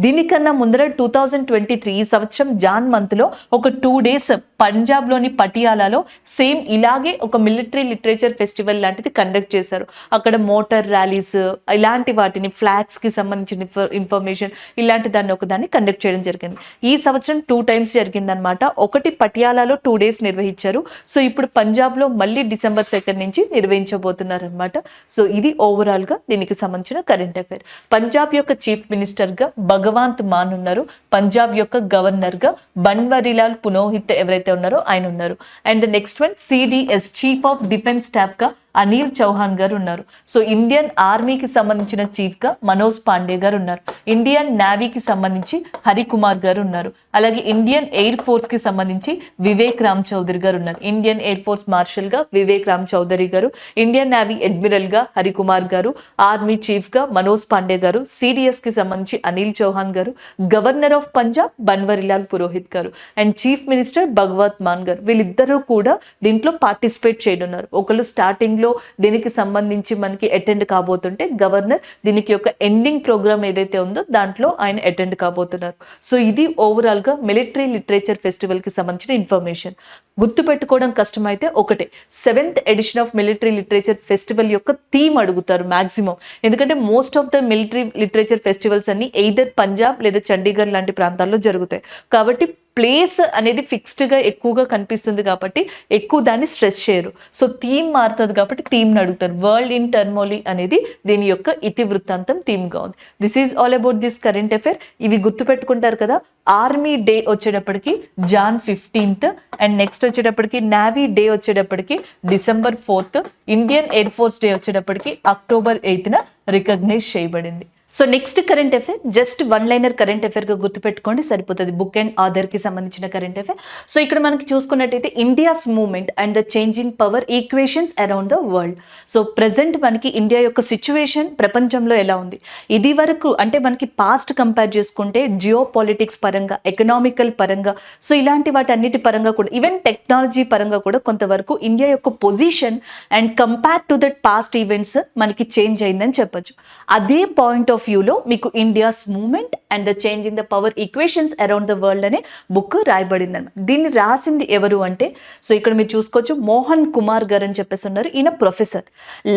దీనికన్నా ముందర 2023 ఈ సంవత్సరం జాన్ మంత్లో ఒక 2 days పంజాబ్లోని పటియాలాలో సేమ్ ఇలాగే ఒక మిలిటరీ లిటరేచర్ ఫెస్టివల్ లాంటిది కండక్ట్ చేశారు. అక్కడ మోటార్ ర్యాలీస్ ఇలాంటి వాటిని ఫ్లాగ్స్కి సంబంధించిన ఇన్ఫర్మేషన్ ఇలాంటి దాన్ని దాన్ని ఒకదాన్ని కండక్ట్ చేయడం జరిగింది. ఈ సంవత్సరం 2 times జరిగిందనమాట. ఒకటి పటియాలాలో 2 days నిర్వహించారు. సో ఇప్పుడు పంజాబ్లో మళ్ళీ December 2 నుంచి నిర్వహించబోతున్నారు అనమాట. సో ఇది ఓవరాల్ గా దీనికి సంబంధించిన కరెంట్ అఫైర్. పంజాబ్ యొక్క చీఫ్ మినిస్టర్ గా భగవంత్ మాన్ ఉన్నారు. పంజాబ్ యొక్క గవర్నర్ గా బన్వరీలాల్ పురోహిత్ ఎవరైతే ఉన్నారో ఆయన ఉన్నారు. And next one CDS chief of defence staff గా అనిల్ చౌహాన్ గారు ఉన్నారు. సో ఇండియన్ ఆర్మీకి సంబంధించిన చీఫ్ గా మనోజ్ పాండే గారు ఉన్నారు. ఇండియన్ నేవీకి సంబంధించి హరికుమార్ గారు ఉన్నారు. అలాగే ఇండియన్ ఎయిర్ ఫోర్స్ కి సంబంధించి వివేక్ రామ్ చౌదరి గారు ఉన్నారు. ఇండియన్ ఎయిర్ ఫోర్స్ మార్షల్ గా వివేక్ రామ్ చౌదరి గారు, ఇండియన్ నేవీ అడ్మిరల్ గా హరికుమార్ గారు, ఆర్మీ చీఫ్ గా మనోజ్ పాండే గారు, CDS కి సంబంధించి అనిల్ చౌహాన్ గారు, గవర్నర్ ఆఫ్ పంజాబ్ బన్వరీలాల్ పురోహిత్ గారు and chief minister Bhagwant Mann గారు. వీళ్ళిద్దరూ కూడా దీంట్లో పార్టిసిపేట్ చేయనున్నారు. ఒకళ్ళు స్టార్టింగ్ లో దీనికి సంబంధించి మనకి అటెండ్ కాబోతుంటే గవర్నర్ దీనికి యొక్క ఎండింగ్ ప్రోగ్రామ్ ఏదైతే ఉందో దాంట్లో ఆయన అటెండ్ కాబోతున్నారు. సో ఇది ఓవరాల్ గా మిలిటరీ లిటరేచర్ ఫెస్టివల్ కి సంబంధించిన ఇన్ఫర్మేషన్. గుర్తు పెట్టుకోవడం కష్టమైతే ఒకటే, 7th edition of military literature festival యొక్క థీమ్ అడుగుతారు మాక్సిమం. ఎందుకంటే most of the military literature festivals అన్ని ఎయిదర్ పంజాబ్ లేదా చండీగఢ్ లాంటి ప్రాంతాల్లో జరుగుతాయి. కాబట్టి ప్లేస్ అనేది ఫిక్స్డ్గా ఎక్కువగా కనిపిస్తుంది కాబట్టి ఎక్కువ దాన్ని స్ట్రెస్ చేయరు. సో థీమ్ మారుతుంది కాబట్టి థీమ్ని అడుగుతారు. వరల్డ్ ఇన్ టర్మోలీ అనేది దీని యొక్క ఇతివృత్తాంతం థీమ్గా ఉంది. This is all about this current affair. ఇవి గుర్తుపెట్టుకుంటారు కదా. ఆర్మీ డే వచ్చేటప్పటికి Jan 15th అండ్ నెక్స్ట్ వచ్చేటప్పటికి నేవీ డే వచ్చేటప్పటికి December 4th, Indian air force day వచ్చేటప్పటికి October 8th రికగ్నైజ్ చేయబడింది. So next current affair just 1-liner current అఫైర్గా గుర్తుపెట్టుకోండి సరిపోతుంది. బుక్ అండ్ ఆథర్కి సంబంధించిన కరెంట్ అఫైర్. సో ఇక్కడ మనకి చూసుకున్నట్టయితే India's movement and the changing power equations around the world. So present మనకి ఇండియా యొక్క సిచ్యువేషన్ ప్రపంచంలో ఎలా ఉంది, ఇది వరకు అంటే మనకి పాస్ట్ కంపేర్ చేసుకుంటే జియో పాలిటిక్స్ పరంగా, ఎకనామికల్ పరంగా, సో ఇలాంటి వాటి అన్నిటి పరంగా కూడా, ఈవెన్ టెక్నాలజీ పరంగా కూడా కొంతవరకు ఇండియా యొక్క position and compare to that past events మనకి చేంజ్ అయిందని చెప్పొచ్చు. అదే పాయింట్ ఆఫ్ వ్యూలో మీకు India's movement and the change in the power equations around the world అనే బుక్ రాయబడింది అనమాట. దీన్ని రాసింది ఎవరు అంటే, సో ఇక్కడ మీరు చూసుకోవచ్చు మోహన్ కుమార్ గారు అని చెప్పేసి ఉన్నారు. ఈయన ప్రొఫెసర్,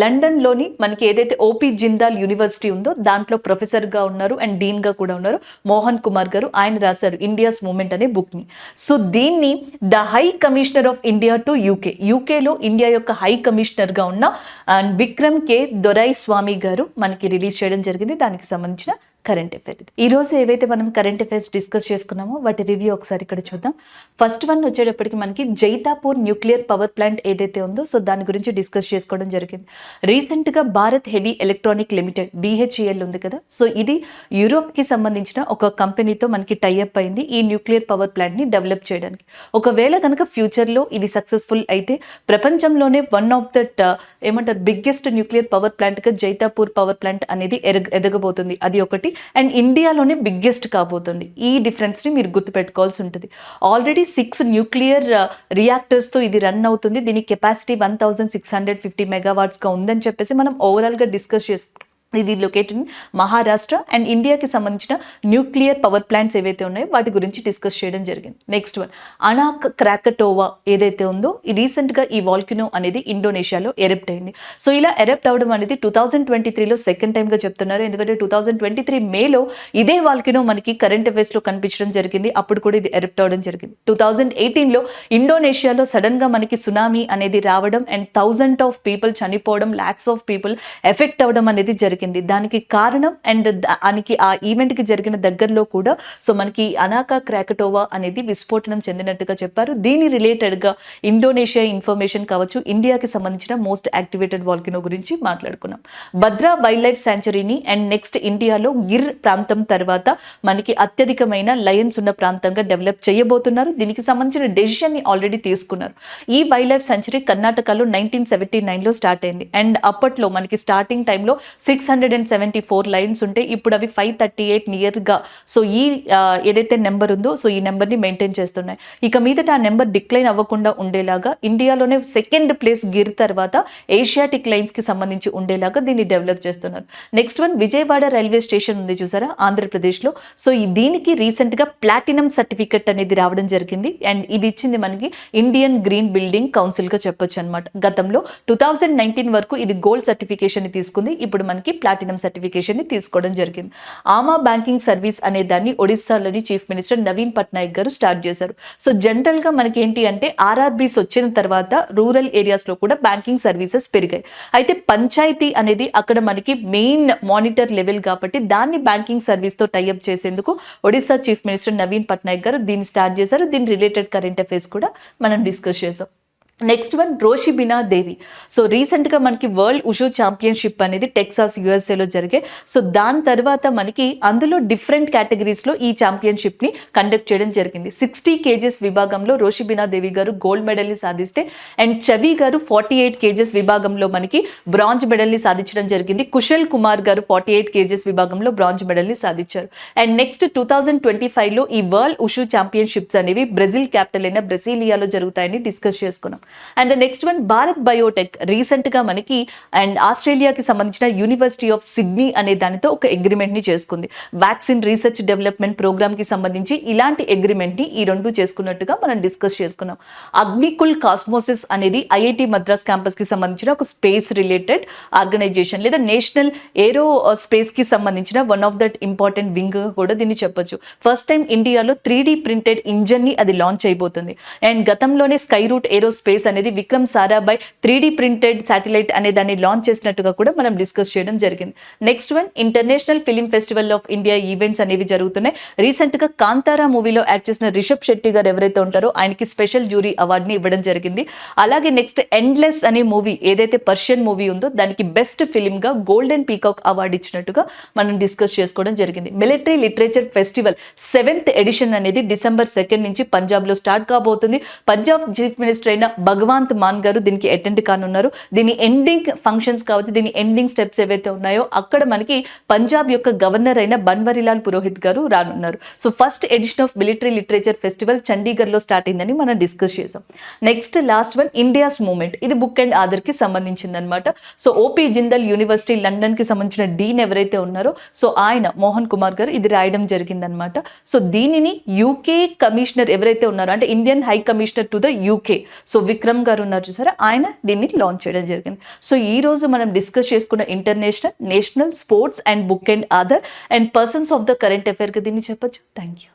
లండన్లోని మనకి ఏదైతే ఓపీ జిందాల్ యూనివర్సిటీ ఉందో దాంట్లో ప్రొఫెసర్గా ఉన్నారు అండ్ డీన్గా కూడా ఉన్నారు మోహన్ కుమార్ గారు. ఆయన రాశారు ఇండియాస్ మూవ్మెంట్ అనే బుక్ని. సో దీన్ని the high commissioner of India to యూకేలో ఇండియా యొక్క హై కమిషనర్గా ఉన్న విక్రమ్ కే దొరైస్వామి గారు మనకి రిలీజ్ చేయడం జరిగింది. దానికి సంబంధించిన కరెంట్ అఫైర్. ఈ రోజు ఏవైతే మనం కరెంట్ అఫైర్స్ డిస్కస్ చేసుకున్నామో వాటి రివ్యూ ఒకసారి ఇక్కడ చూద్దాం. ఫస్ట్ వన్ వచ్చేటప్పటికి మనకి జైతాపూర్ న్యూక్లియర్ పవర్ ప్లాంట్ ఏదైతే ఉందో సో దాని గురించి డిస్కస్ చేసుకోవడం జరిగింది. రీసెంట్గా Bharat heavy electronic limited BHEL ఉంది కదా, సో ఇది యూరోప్కి సంబంధించిన ఒక కంపెనీతో మనకి టైఅప్ అయింది ఈ న్యూక్లియర్ పవర్ ప్లాంట్ని డెవలప్ చేయడానికి. ఒకవేళ కనుక ఫ్యూచర్లో ఇది సక్సెస్ఫుల్ అయితే ప్రపంచంలోనే వన్ ఆఫ్ దట్ ఏమంటారు బిగ్గెస్ట్ న్యూక్లియర్ పవర్ ప్లాంట్గా జైతాపూర్ పవర్ ప్లాంట్ అనేది ఎదగబోతుంది. అది ఒకటి. అండ్ ఇండియాలోనే బిగ్గెస్ట్ కాబోతుంది. ఈ డిఫరెన్స్ని మీరు గుర్తుపెట్టుకోవాల్సి ఉంటుంది. ఆల్రెడీ 6 న్యూక్లియర్ రియాక్టర్స్తో ఇది రన్ అవుతుంది. దీని కెపాసిటీ 1650 మెగావాట్స్గా ఉందని చెప్పేసి మనం ఓవరాల్గా డిస్కస్ చేసుకుంటాం. ఇది లొకేటెడ్ ఇన్ మహారాష్ట్ర అండ్ ఇండియాకి సంబంధించిన న్యూక్లియర్ పవర్ ప్లాంట్స్ ఏవైతే ఉన్నాయో వాటి గురించి డిస్కస్ చేయడం జరిగింది. నెక్స్ట్ వన్ అనాక్ క్రాకటోవా ఏదైతే ఉందో ఈ రీసెంట్గా ఈ వాల్కనో అనేది ఇండోనేషియాలో ఎరప్ట్ అయింది. సో ఇలా ఎరప్ట్ అవడం అనేది 2023లో సెకండ్ టైంగా చెప్తున్నారు. ఎందుకంటే 2023 మేలో ఇదే వాల్కనో మనకి కరెంట్ అఫైర్స్లో కనిపించడం జరిగింది. అప్పుడు కూడా ఇది ఎరప్ట్ అవడం జరిగింది. 2018లో ఇండోనేషియాలో సడన్గా మనకి సునామీ అనేది రావడం అండ్ 1000 ఆఫ్ పీపుల్ చనిపోవడం, lakhs ఆఫ్ పీపుల్ ఎఫెక్ట్ అవ్వడం అనేది జరిగింది. దానికి కారణం అండ్ దానికి ఆ ఈవెంట్కి జరిగిన దగ్గరలో కూడా సో మనకి అనాకా క్రాకటోవా అనేది విస్ఫోటనం చెందినట్టుగా చెప్పారు. దీని రిలేటెడ్గా ఇండోనేషియా ఇన్ఫర్మేషన్ కావచ్చు, ఇండియాకి సంబంధించిన మోస్ట్ యాక్టివేటెడ్ వాల్కనో గురించి మాట్లాడుకున్నాం. భద్రా వైల్డ్ లైఫ్ శాంచురీని అండ్ నెక్స్ట్ ఇండియాలో గిర్ ప్రాంతం తర్వాత మనకి అత్యధికమైన లయన్స్ ఉన్న ప్రాంతంగా డెవలప్ చేయబోతున్నారు. దీనికి సంబంధించిన డెసిషన్ని ఆల్రెడీ తీసుకున్నారు. ఈ వైల్డ్ లైఫ్ శాంచురీ కర్ణాటకలో 1979లో స్టార్ట్ అయింది అండ్ అప్పట్లో మనకి స్టార్టింగ్ టైంలో 674 లైన్స్ ఉంటే ఇప్పుడు అవి 538 నియర్గా సో ఈ ఏదైతే నెంబర్ ఉందో సో ఈ నెంబర్ని మెయింటైన్ చేస్తున్నాయి. ఇక మీదట ఆ నెంబర్ డిక్లైన్ అవ్వకుండా ఉండేలాగా ఇండియాలోనే సెకండ్ ప్లేస్ గిర్ తర్వాత ఏషియాటిక్ లైన్స్కి సంబంధించి ఉండేలాగా దీన్ని డెవలప్ చేస్తున్నారు. Next one Vijayawada railway station ఉంది చూసారా ఆంధ్రప్రదేశ్లో. సో దీనికి రీసెంట్గా ప్లాటినం సర్టిఫికెట్ అనేది రావడం జరిగింది అండ్ ఇది ఇచ్చింది మనకి ఇండియన్ గ్రీన్ బిల్డింగ్ కౌన్సిల్గా చెప్పొచ్చు అనమాట. గతంలో 2019 వరకు ఇది గోల్డ్ సర్టిఫికేషన్ తీసుకుంది. ఇప్పుడు మనకి ప్లాటినం సర్టిఫికేషన్ని తీసుకోవడం జరిగింది. ఆమా బ్యాంకింగ్ సర్వీస్ అనే దాన్ని ఒడిస్సాలోని చీఫ్ మినిస్టర్ నవీన్ పట్నాయక్ గారు స్టార్ట్ చేశారు. సో జనరల్గా మనకి ఏంటి అంటే ఆర్ఆర్బీస్ వచ్చిన తర్వాత రూరల్ ఏరియాస్లో కూడా బ్యాంకింగ్ సర్వీసెస్ పెరిగాయి. అయితే పంచాయతీ అనేది అక్కడ మనకి మెయిన్ మానిటర్ లెవెల్ కాబట్టి దాన్ని బ్యాంకింగ్ సర్వీస్తో టైఅప్ చేసేందుకు ఒడిస్సా చీఫ్ మినిస్టర్ నవీన్ పట్నాయక్ గారు దీన్ని స్టార్ట్ చేశారు. దీని రిలేటెడ్ కరెంట్ అఫైర్స్ కూడా మనం డిస్కస్ చేసాం. నెక్స్ట్ వన్ రోషిబినా దేవి. సో రీసెంట్గా మనకి వరల్డ్ ఉషు ఛాంపియన్షిప్ అనేది టెక్సాస్ యూఎస్ఏలో జరిగాయి. సో దాని తర్వాత మనకి అందులో డిఫరెంట్ కేటగిరీస్లో ఈ ఛాంపియన్షిప్ని కండక్ట్ చేయడం జరిగింది. 60 kgs విభాగంలో రోషిబినా దేవి గారు గోల్డ్ మెడల్ని సాధిస్తే అండ్ చవి గారు 48 kgs విభాగంలో మనకి బ్రాంజ్ మెడల్ని సాధించడం జరిగింది. కుశల్ కుమార్ గారు 48 kgs విభాగంలో బ్రాంజ్ మెడల్ని సాధించారు. అండ్ నెక్స్ట్ 2025లో ఈ వరల్డ్ ఉషు ఛాంపియన్షిప్స్ అనేవి బ్రెజిల్ క్యాపిటల్ అయిన బ్రెసిలియాలో జరుగుతాయని డిస్కస్ చేసుకున్నాం. And next one Bharat Biotech రీసెంట్గా మనకి అండ్ ఆస్ట్రేలియాకి సంబంధించిన యూనివర్సిటీ ఆఫ్ సిడ్నీ అనే దానితో ఒక అగ్రిమెంట్ని చేసుకుంది. వ్యాక్సిన్ రీసెర్చ్ డెవలప్మెంట్ ప్రోగ్రామ్కి సంబంధించి ఇలాంటి అగ్రిమెంట్ని ఈ రెండు చేసుకున్నట్టుగా మనం డిస్కస్ చేసుకున్నాం. అగ్నికుల్ కాస్మోసిస్ అనేది ఐఐటి మద్రాస్ క్యాంపస్కి సంబంధించిన ఒక స్పేస్ రిలేటెడ్ ఆర్గనైజేషన్ లేదా నేషనల్ ఏరో స్పేస్కి సంబంధించిన one of that important wing కూడా దీన్ని చెప్పొచ్చు. ఫస్ట్ టైం ఇండియాలో 3D ప్రింటెడ్ ఇంజన్ని అది లాంచ్ అయిపోతుంది. అండ్ గతంలోనే స్కై రూట్ ఏరో స్పేస్ అనేది Vikram Sarabhai 3D printed satellite అనే దాన్ని లాంచ్ చేసినట్టుగా కూడా మనం డిస్కస్ చేయడం జరిగింది. Next one international film festival of India events అనేవి జరుగుతున్నాయి. రీసెంట్గా కాంతారా మూవీలో యాక్ట్ చేసిన రిషబ్ శెట్టి గారు ఎవరైతే ఉంటారో ఆయనకి స్పెషల్ జ్యూరీ అవార్డుని ఇవ్వడం జరిగింది. అలాగే నెక్స్ట్ ఎండ్లెస్ అనే మూవీ ఏదైతే పర్షియన్ మూవీ ఉందో దానికి బెస్ట్ ఫిలింగా గోల్డెన్ పీకాక్ అవార్డు ఇచ్చినట్టుగా మనం డిస్కస్ చేసుకోవడం జరిగింది. Military literature festival 7th edition అనేది December 2 నుంచి పంజాబ్లో స్టార్ట్ కాబోతుంది. పంజాబ్ చీఫ్ మినిస్టర్ అయిన భగవంత్ మాన్ గారు దీనికి అటెండ్ కానున్నారు. దీని ఎండింగ్ ఫంక్షన్స్ కావచ్చు, దీని ఎండింగ్ స్టెప్స్ ఏవైతే ఉన్నాయో అక్కడ మనకి పంజాబ్ యొక్క గవర్నర్ అయిన బన్వరీలాల్ పురోహిత్ గారు రానున్నారు. So first edition of military literature festival చండీగఢ్లో స్టార్ట్ అయిందని మనం డిస్కస్ చేసాం. Next last one India's movement. ఇది బుక్ అండ్ ఆథర్కి సంబంధించింది అనమాట. సో ఓపీ జిందల్ యూనివర్సిటీ లండన్కి సంబంధించిన డీన్ ఎవరైతే ఉన్నారో సో ఆయన మోహన్ కుమార్ గారు ఇది రాయడం జరిగిందనమాట. సో దీనిని యూకే కమిషనర్ ఎవరైతే ఉన్నారో అంటే Indian high commissioner to the UK so Vikram గారు ఉన్నారు చూసారా, ఆయన దీన్ని లాంచ్ చేయడం జరిగింది. సో ఈ రోజు మనం డిస్కస్ చేసుకున్న international, national, sports and book and author and persons of the current అఫైర్గా దీన్ని చెప్పొచ్చు. Thank you.